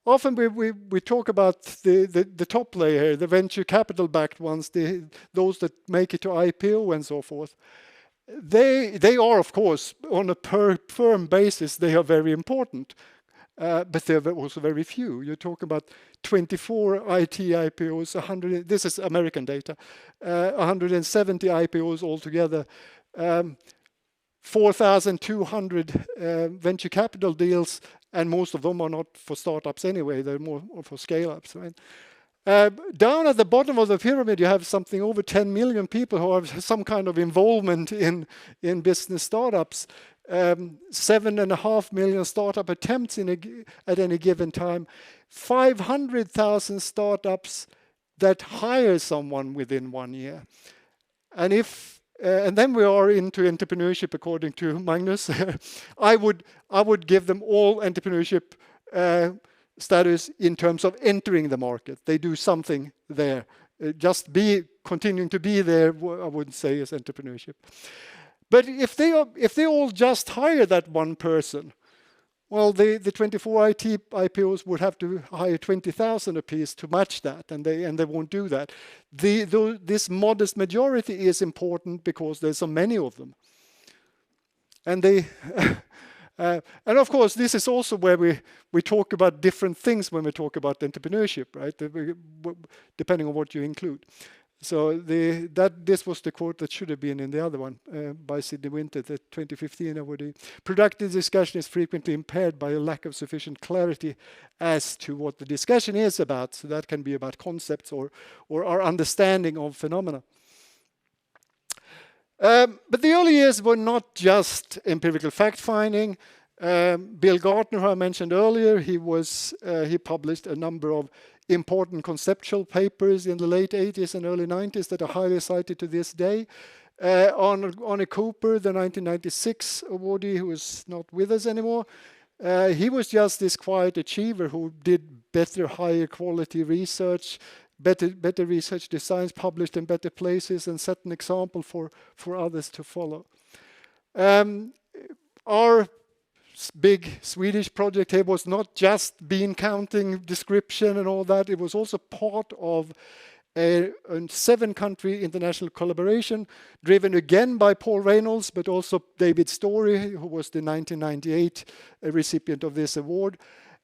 often we talk about the top layer, the venture capital backed ones, those that make it to IPO and so forth. They are, of course, on a per firm basis, they are very important, but they're also very few. You talk about 24 IT IPOs, 100. This is American data, 170 IPOs altogether. 4,200 venture capital deals, and most of them are not for startups anyway, they're more for scale-ups, right? Down at the bottom of the pyramid, you have something over 10 million people who have some kind of involvement in business startups. 7.5 million startup attempts at any given time. 500,000 startups that hire someone within 1 year. And then we are into entrepreneurship, according to Magnus. I would give them all entrepreneurship status in terms of entering the market. They do something there. Continuing to be there, I wouldn't say is entrepreneurship. But if they all just hire that one person, well, the 24 IT IPOs would have to hire 20,000 apiece to match that, and they won't do that. This modest majority is important because there's so many of them, and and of course this is also where we talk about different things when we talk about entrepreneurship, right? Depending on what you include. So this was the quote that should have been in the other one by Sidney Winter, the 2015 awardee. Productive discussion is frequently impaired by a lack of sufficient clarity as to what the discussion is about. So that can be about concepts or our understanding of phenomena. But the early years were not just empirical fact-finding. Bill Gartner, who I mentioned earlier, he published a number of important conceptual papers in the late 80s and early 90s that are highly cited to this day. Arne Cooper, the 1996 awardee, who is not with us anymore, he was just this quiet achiever who did better, higher quality research, better research designs published in better places, and set an example for others to follow. Our big Swedish project here was not just bean counting description and all that. It was also part of a 7-country international collaboration driven again by Paul Reynolds, but also David Story, who was the 1998 recipient of this award.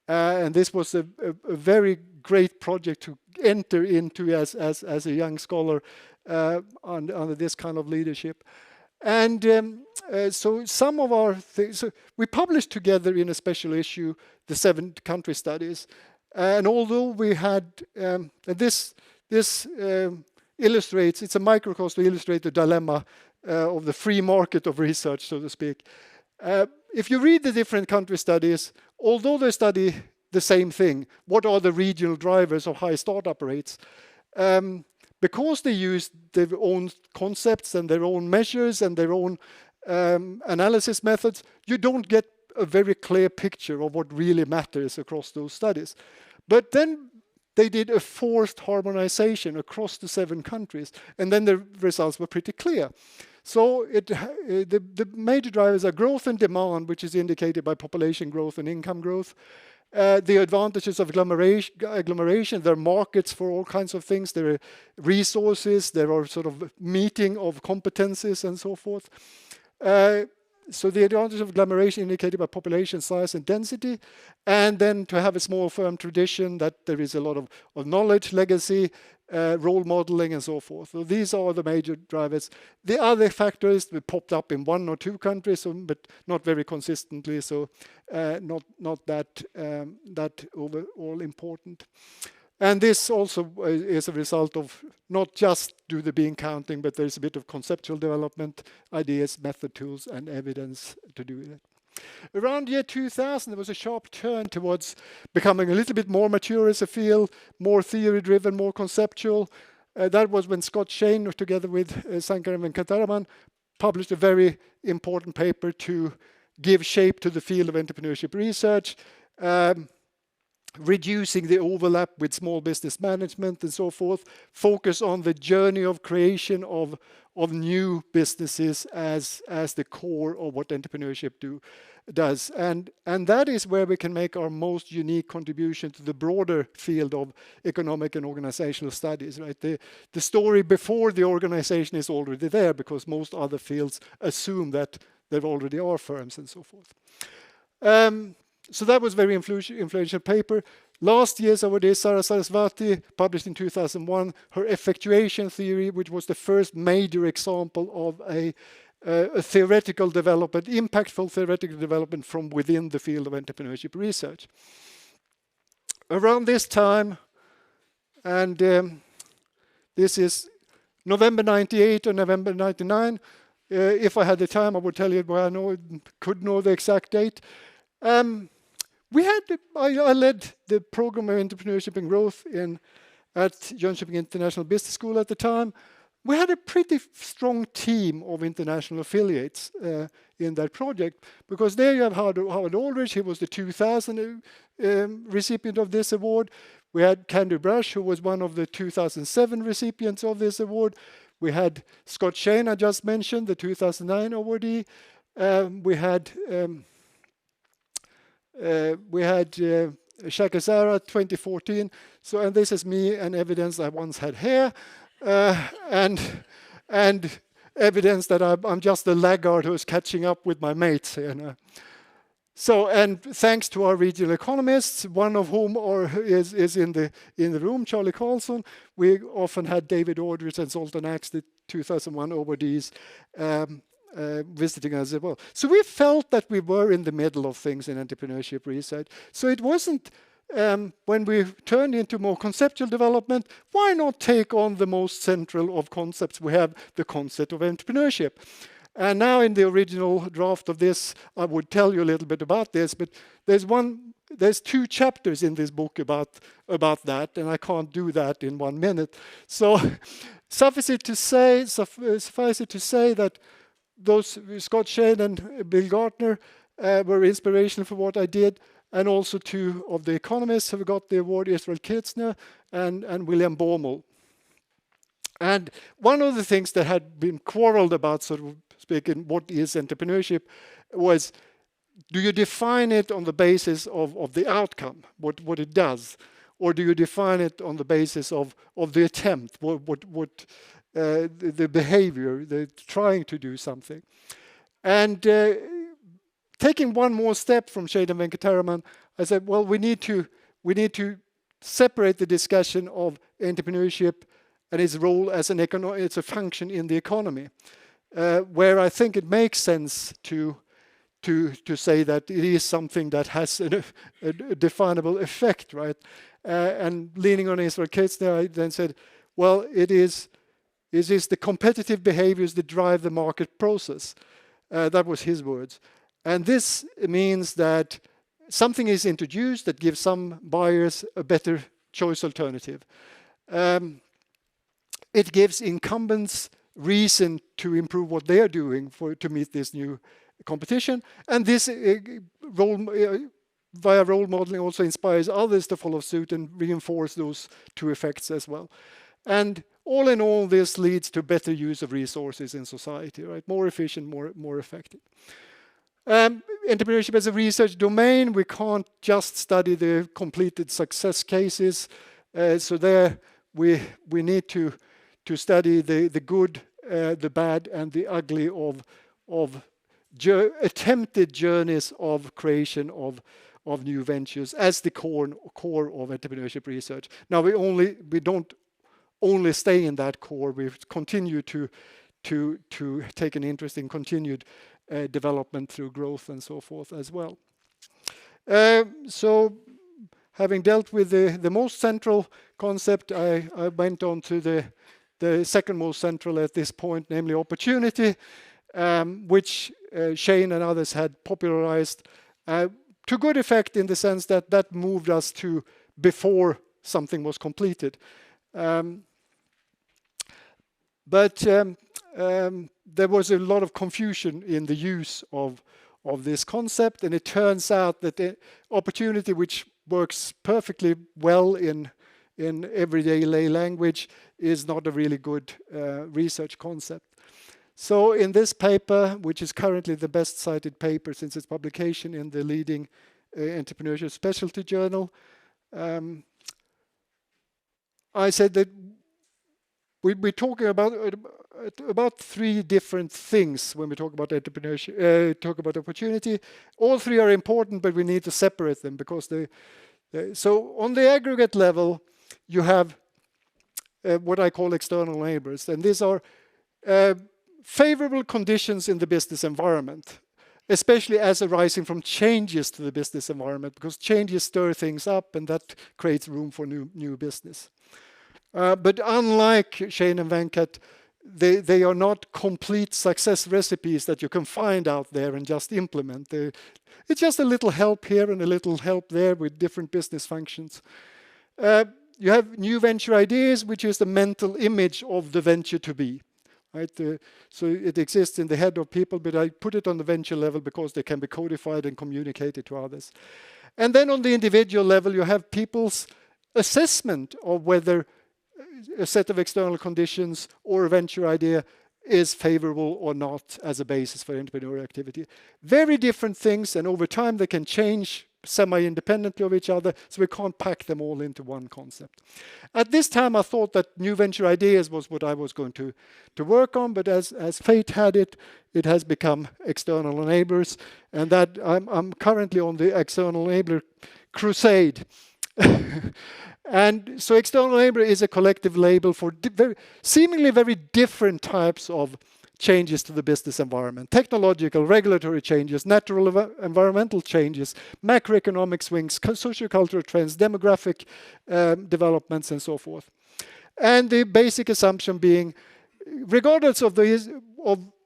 And this was a very great project to enter into as a young scholar under this kind of leadership. And so some of our things, so we published together in a special issue the 7 country studies. And although we had, and this illustrates, it's a microcosm to illustrate the dilemma of the free market of research, so to speak. If you read the different country studies, although they study the same thing, what are the regional drivers of high startup rates? Because they use their own concepts and their own measures and their own analysis methods, you don't get a very clear picture of what really matters across those studies. But then they did a forced harmonization across the 7 countries, and then the results were pretty clear. So the major drivers are growth and demand, which is indicated by population growth and income growth. The advantages of agglomeration, there are markets for all kinds of things, there are resources, there are sort of meeting of competencies and so forth. So the advantage of agglomeration indicated by population size and density, and then to have a small firm tradition that there is a lot of knowledge, legacy, role modeling and so forth. So these are the major drivers. The other factors that popped up in 1 or 2 countries, but not very consistently, so not that overall important. And this also is a result of not just do the bean counting, but there's a bit of conceptual development, ideas, method tools, and evidence to do that. Around year 2000, there was a sharp turn towards becoming a little bit more mature as a field, more theory-driven, more conceptual. That was when Scott Shane, together with Sankaran Venkataraman, published a very important paper to give shape to the field of entrepreneurship research, reducing the overlap with small business management and so forth, focus on the journey of creation of new businesses as the core of what entrepreneurship does. And that is where we can make our most unique contribution to the broader field of economic and organizational studies, right? The story before the organization is already there, because most other fields assume that there already are firms and so forth. So that was very influential paper. Last year's awardee, Saeid Esmaeilzadeh, published in 2001, her effectuation theory, which was the first major example of a theoretical development, impactful theoretical development from within the field of entrepreneurship research. Around this time, and this is November 98 or November 99, if I had the time, I would tell you, but I could know the exact date. I led the program of entrepreneurship and growth at Jönköping International Business School at the time. We had a pretty strong team of international affiliates in that project, because there you have Howard Aldrich. He was the 2000 recipient of this award. We had Candy Brush, who was one of the 2007 recipients of this award. We had Scott Shane, I just mentioned, the 2009 awardee. We had Shakazara 2014. So, and this is me and evidence I once had hair, and evidence that I'm just a laggard who's catching up with my mates here. So, and thanks to our regional economists, one of whom is in the room, Charlie Carlson. We often had David Aldrich and Zoltan Axe, the 2001 awardees, visiting us as well. So we felt that we were in the middle of things in entrepreneurship research. So it wasn't, when we turned into more conceptual development, why not take on the most central of concepts we have, the concept of entrepreneurship? And now in the original draft of this, I would tell you a little bit about this, but there's 2 chapters in this book about that, and I can't do that in 1 minute. So suffice it to say that those Scott Shane and Bill Gartner were inspirational for what I did, and also 2 of the economists who got the award, Israel Kirzner and William Baumol. And one of the things that had been quarreled about, sort of speaking, what is entrepreneurship, was, do you define it on the basis of the outcome, what it does? or do you define it on the basis of the attempt, the behavior, the trying to do something? And taking one more step from Saeid and Venkataraman, I said, well, we need to separate the discussion of entrepreneurship and its role as it's a function in the economy, where I think it makes sense to say that it is something that has a definable effect, right? And leaning on Israel Katz there, I then said, well, it is the competitive behaviors that drive the market process. That was his words. And this means that something is introduced that gives some buyers a better choice alternative. It gives incumbents reason to improve what they are doing to meet this new competition. And this via role modeling also inspires others to follow suit and reinforce those two effects as well. And all in all, this leads to better use of resources in society, right? More efficient, more effective. Entrepreneurship as a research domain, we can't just study the completed success cases. So there we need to study the good, the bad, and the ugly of attempted journeys of creation of new ventures as the core of entrepreneurship research. Now we don't only stay in that core. We continue to take an interest in continued development through growth and so forth as well. So having dealt with the most central concept, I went on to the second most central at this point, namely opportunity, which Shane and others had popularized to good effect in the sense that moved us to before something was completed. But there was a lot of confusion in the use of this concept, and it turns out that the opportunity, which works perfectly well in everyday lay language, is not a really good research concept. So in this paper, which is currently the best cited paper since its publication in the leading entrepreneurship specialty journal, I said that we're talking about three different things when we talk about entrepreneurship, talk about opportunity. All three are important, but we need to separate them because so on the aggregate level, you have what I call external neighbors, and these are favorable conditions in the business environment, especially as arising from changes to the business environment, because changes stir things up and that creates room for new business. But unlike Shane and Venkat, they are not complete success recipes that you can find out there and just implement. It's just a little help here and a little help there with different business functions. You have new venture ideas, which is the mental image of the venture to be. Right? So it exists in the head of people, but I put it on the venture level because they can be codified and communicated to others. And then on the individual level, you have people's assessment of whether a set of external conditions or a venture idea is favorable or not as a basis for entrepreneurial activity. Very different things, and over time they can change semi-independently of each other, so we can't pack them all into one concept. At this time I thought that new venture ideas was what I was going to work on, but as fate had it, it has become external enablers, and that I'm currently on the external enabler crusade. And so external enabler is a collective label for seemingly very different types of changes to the business environment: technological, regulatory changes, natural environmental changes, macroeconomic swings, sociocultural trends, demographic developments, and so forth. And the basic assumption being, regardless of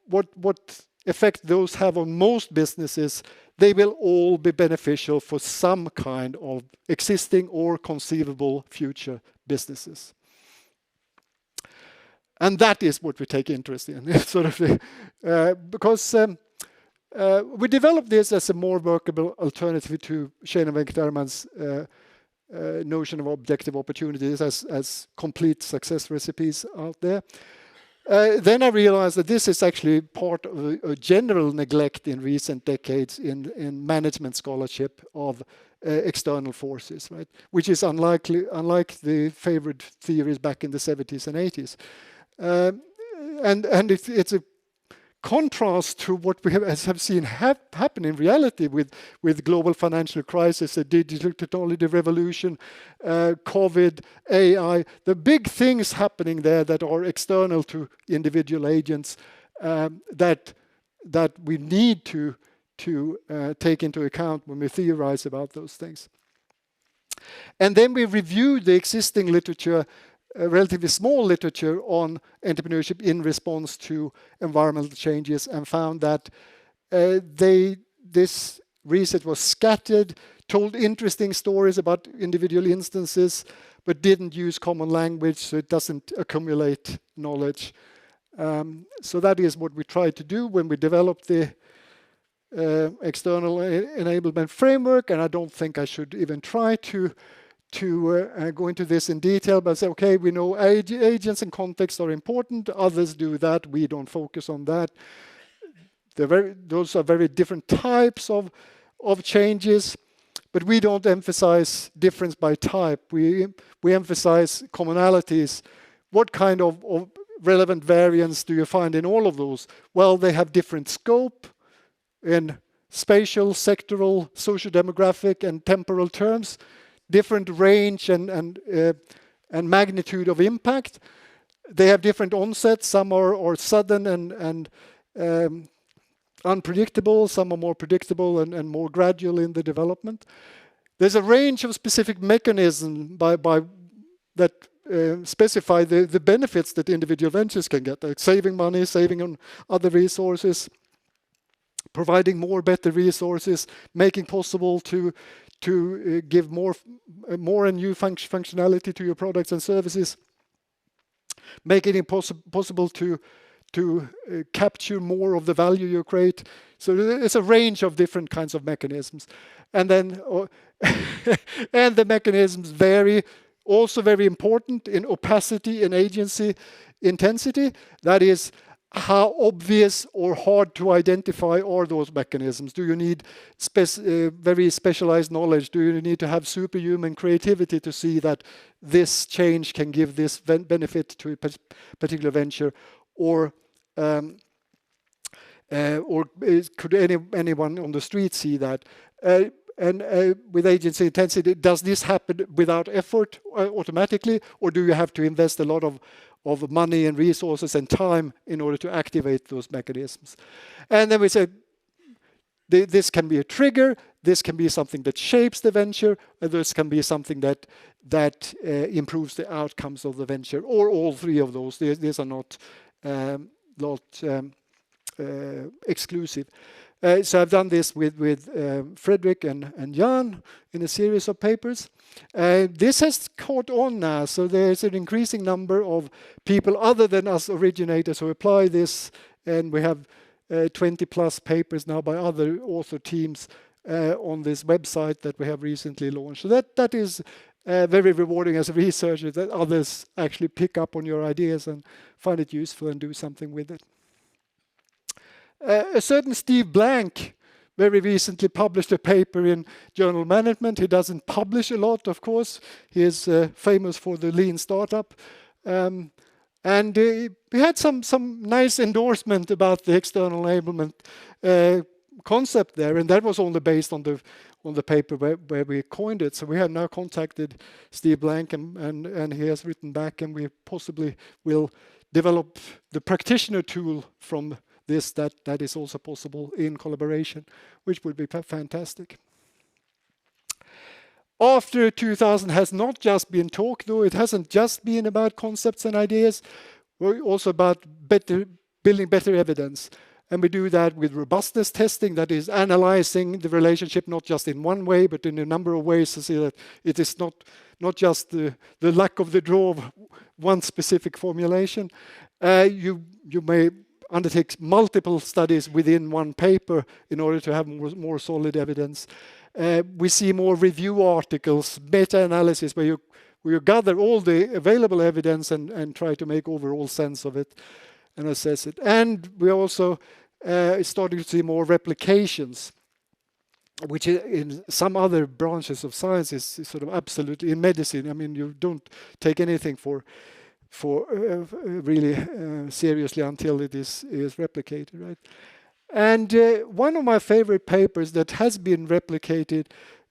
what effect those have on most businesses, they will all be beneficial for some kind of existing or conceivable future businesses. And that is what we take interest in, sort of, because we developed this as a more workable alternative to Shane and Venkataraman's notion of objective opportunities as complete success recipes out there. Then I realized that this is actually part of a general neglect in recent decades in management scholarship of external forces, right? Which is unlike the favored theories back in the 70s and 80s. And it's a contrast to what we have seen happen in reality with global financial crisis, the digital technology revolution, COVID, AI, the big things happening there that are external to individual agents that we need to take into account when we theorize about those things. And then we reviewed the existing literature, relatively small literature on entrepreneurship in response to environmental changes, and found that this research was scattered, told interesting stories about individual instances, but didn't use common language, so it doesn't accumulate knowledge. So that is what we tried to do when we developed the external enablement framework, and I don't think I should even try to go into this in detail, but say, okay, we know agents and context are important, others do that, we don't focus on that. Those are very different types of changes, but we don't emphasize difference by type. We emphasize commonalities. What kind of relevant variance do you find in all of those? Well, they have different scope in spatial, sectoral, socio-demographic, and temporal terms, different range and magnitude of impact. They have different onsets. Some are sudden and unpredictable. Some are more predictable and more gradual in the development. There's a range of specific mechanisms that specify the benefits that individual ventures can get, like saving money, saving on other resources, providing better resources, making possible to give more and new functionality to your products and services, making it possible to capture more of the value you create. So it's a range of different kinds of mechanisms, and then and the mechanisms vary. Also very important in opacity and agency intensity. That is, how obvious or hard to identify are those mechanisms? Do you need very specialized knowledge? Do you need to have superhuman creativity to see that this change can give this benefit to a particular venture? Or could anyone on the street see that? And with agency intensity, does this happen without effort automatically? Or do you have to invest a lot of money and resources and time in order to activate those mechanisms? And then we say, this can be a trigger, this can be something that shapes the venture, and this can be something that improves the outcomes of the venture, or all three of those. These are not exclusive. So I've done this with Fredrik and Jan in a series of papers. This has caught on now, so there's an increasing number of people other than us originators who apply this, and we have 20 plus papers now by other author teams on this website that we have recently launched. So that is very rewarding as a researcher, that others actually pick up on your ideas and find it useful and do something with it. A certain Steve Blank very recently published a paper in Journal Management. He doesn't publish a lot, of course. He is famous for the lean startup. And he had some nice endorsement about the external enablement concept there, and that was only based on the paper where we coined it. So we have now contacted Steve Blank, and he has written back, and we possibly will develop the practitioner tool from this that is also possible in collaboration, which would be fantastic. After 2000 has not just been talk, though. It hasn't just been about concepts and ideas. We're also about building better evidence. And we do that with robustness testing, that is analyzing the relationship not just in one way, but in a number of ways to see that it is not just the luck of the draw of one specific formulation. You may undertake multiple studies within one paper in order to have more solid evidence. We see more review articles, meta-analysis, where you gather all the available evidence and try to make overall sense of it. and assess it. And we also starting to see more replications, which in some other branches of science is sort of absolutely, in medicine, I mean, you don't take anything for really seriously until it is replicated, right? And one of my favorite papers that has been replicated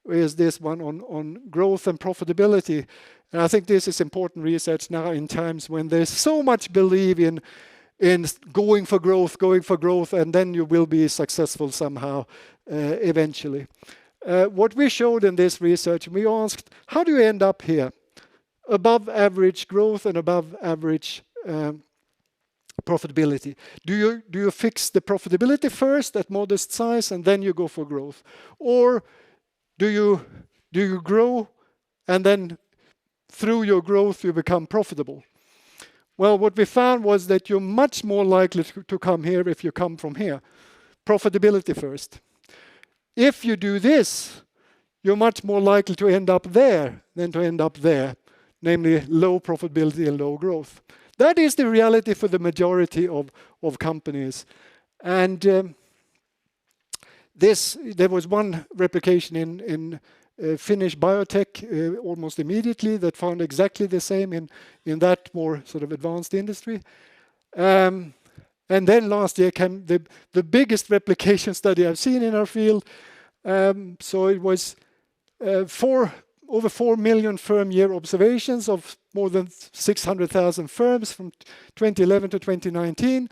is this one on growth and profitability. And I think this is important research now in times when there's so much belief in going for growth, and then you will be successful somehow eventually. What we showed in this research, we asked, how do you end up here? Above average growth and above average profitability. Do you fix the profitability first at modest size and then you go for growth? Or do you grow and then through your growth you become profitable? Well, what we found was that you're much more likely to come here if you come from here. Profitability first. If you do this, you're much more likely to end up there than to end up there, namely low profitability and low growth. That is the reality for the majority of companies. And there was one replication in Finnish biotech almost immediately that found exactly the same in that more sort of advanced industry. And then last year came the biggest replication study I've seen in our field. So it was over 4 million firm year observations of more than 600,000 firms from 2011 to 2019.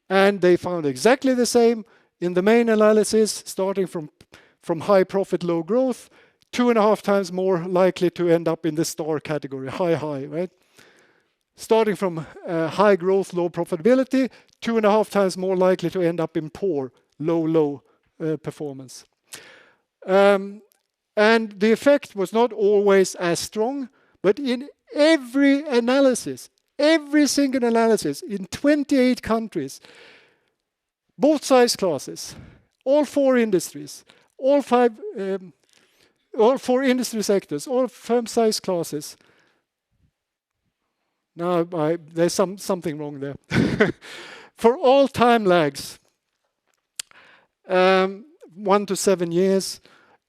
And they found exactly the same in the main analysis, starting from high profit, low growth, 2.5 times more likely to end up in the star category, high, right? Starting from high growth, low profitability, 2.5 times more likely to end up in poor, low performance. And the effect was not always as strong, but in every analysis, every single analysis in 28 countries, both size classes, all 4 industries, all 4 industry sectors, all firm size classes. Now there's something wrong there. For all time lags, 1 to 7 years,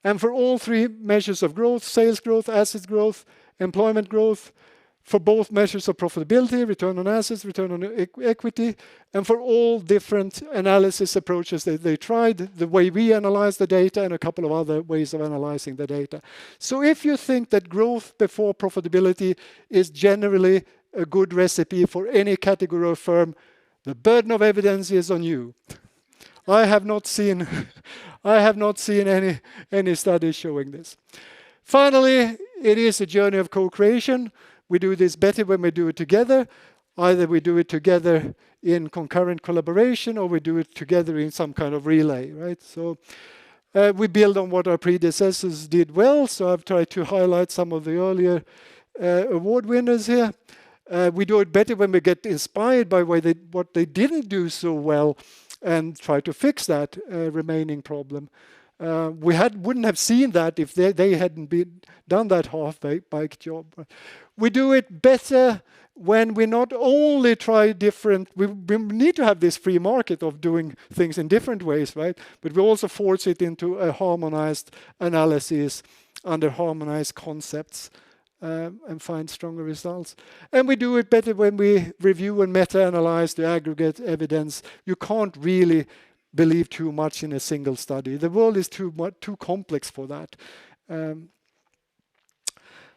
and for all 3 measures of growth, sales growth, asset growth, employment growth, for both measures of profitability, return on assets, return on equity, and for all different analysis approaches that they tried, the way we analyze the data and a couple of other ways of analyzing the data. So if you think that growth before profitability is generally a good recipe for any category of firm, the burden of evidence is on you. I have not seen any studies showing this. Finally, it is a journey of co-creation. We do this better when we do it together. Either we do it together in concurrent collaboration or we do it together in some kind of relay, right? So we build on what our predecessors did well. So I've tried to highlight some of the earlier award winners here. We do it better when we get inspired by what they didn't do so well and try to fix that remaining problem. We wouldn't have seen that if they hadn't done that half-baked job. We do it better when we not only try different, we need to have this free market of doing things in different ways, right? But we also force it into a harmonized analysis under harmonized concepts and find stronger results. And we do it better when we review and meta-analyze the aggregate evidence. You can't really believe too much in a single study. The world is too complex for that.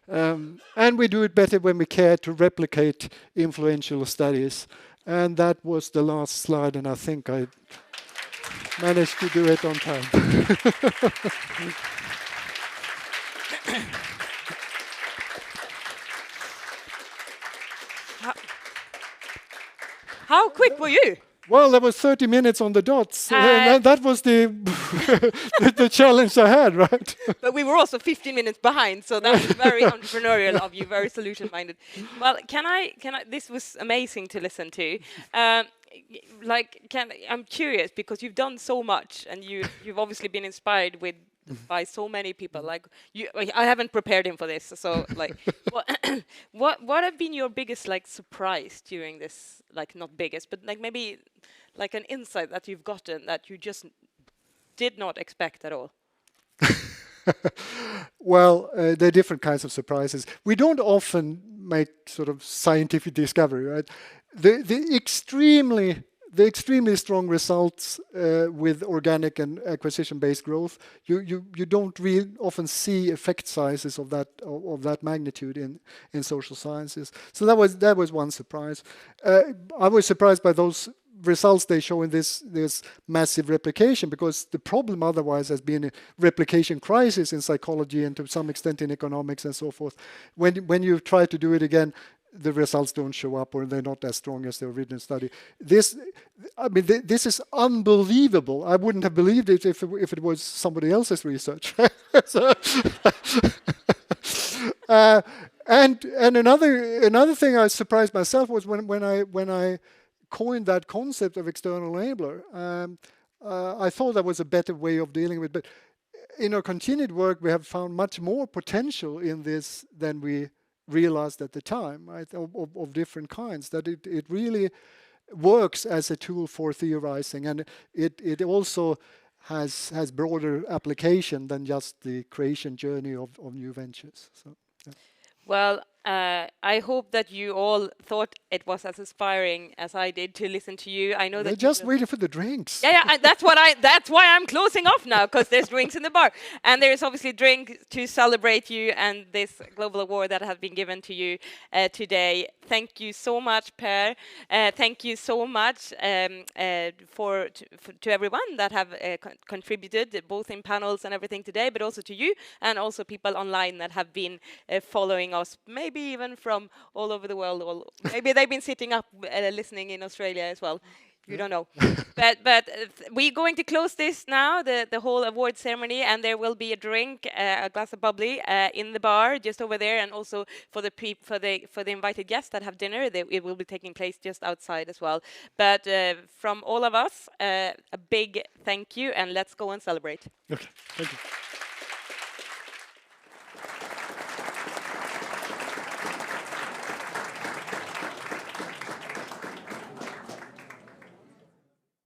And we do it better when we care to replicate influential studies. And that was the last slide, and I think I managed to do it on time. How quick were you? Well, there was 30 minutes on the dots. That was the the challenge I had, right? But we were also 15 minutes behind, so that was very entrepreneurial of you, very solution-minded. Well, can I? This was amazing to listen to. I'm curious because you've done so much, and you've obviously been inspired with by so many people. Like I haven't prepared him for this, so like, what have been your biggest like surprise during this? Like not biggest, but like maybe like an insight that you've gotten that you just did not expect at all. Well, there are different kinds of surprises. We don't often make sort of scientific discovery, right? The extremely strong results with organic and acquisition-based growth, you don't really often see effect sizes of that magnitude in social sciences. So that was one surprise. I was surprised by those results they show in this massive replication, because the problem otherwise has been a replication crisis in psychology and to some extent in economics and so forth. When you try to do it again, the results don't show up, or they're not as strong as the original study. This is unbelievable. I wouldn't have believed it if it was somebody else's research. And another thing I surprised myself was when I coined that concept of external enabler. I thought that was a better way of dealing with it, but in our continued work we have found much more potential in this than we realized at the time, right? Of different kinds, that it really works as a tool for theorizing, and it also has broader application than just the creation journey of new ventures. So, yeah. Well, I hope that you all thought it was as inspiring as I did to listen to you. I know They're that just waiting for the drinks. Yeah, that's why I'm closing off now, because there's drinks in the bar, and there's obviously drink to celebrate you and this global award that has been given to you today. Thank you so much, Per. Thank you so much to everyone that have contributed, both in panels and everything today, but also to you, and also people online that have been following us, maybe even from all over the world. Or maybe they've been sitting up listening in Australia as well. You don't know. but we're going to close this now, the whole award ceremony, and there will be a drink, a glass of bubbly in the bar just over there, and also for the invited guests that have dinner, it will be taking place just outside as well. But from all of us, a big thank you, and let's go and celebrate. Okay, thank you.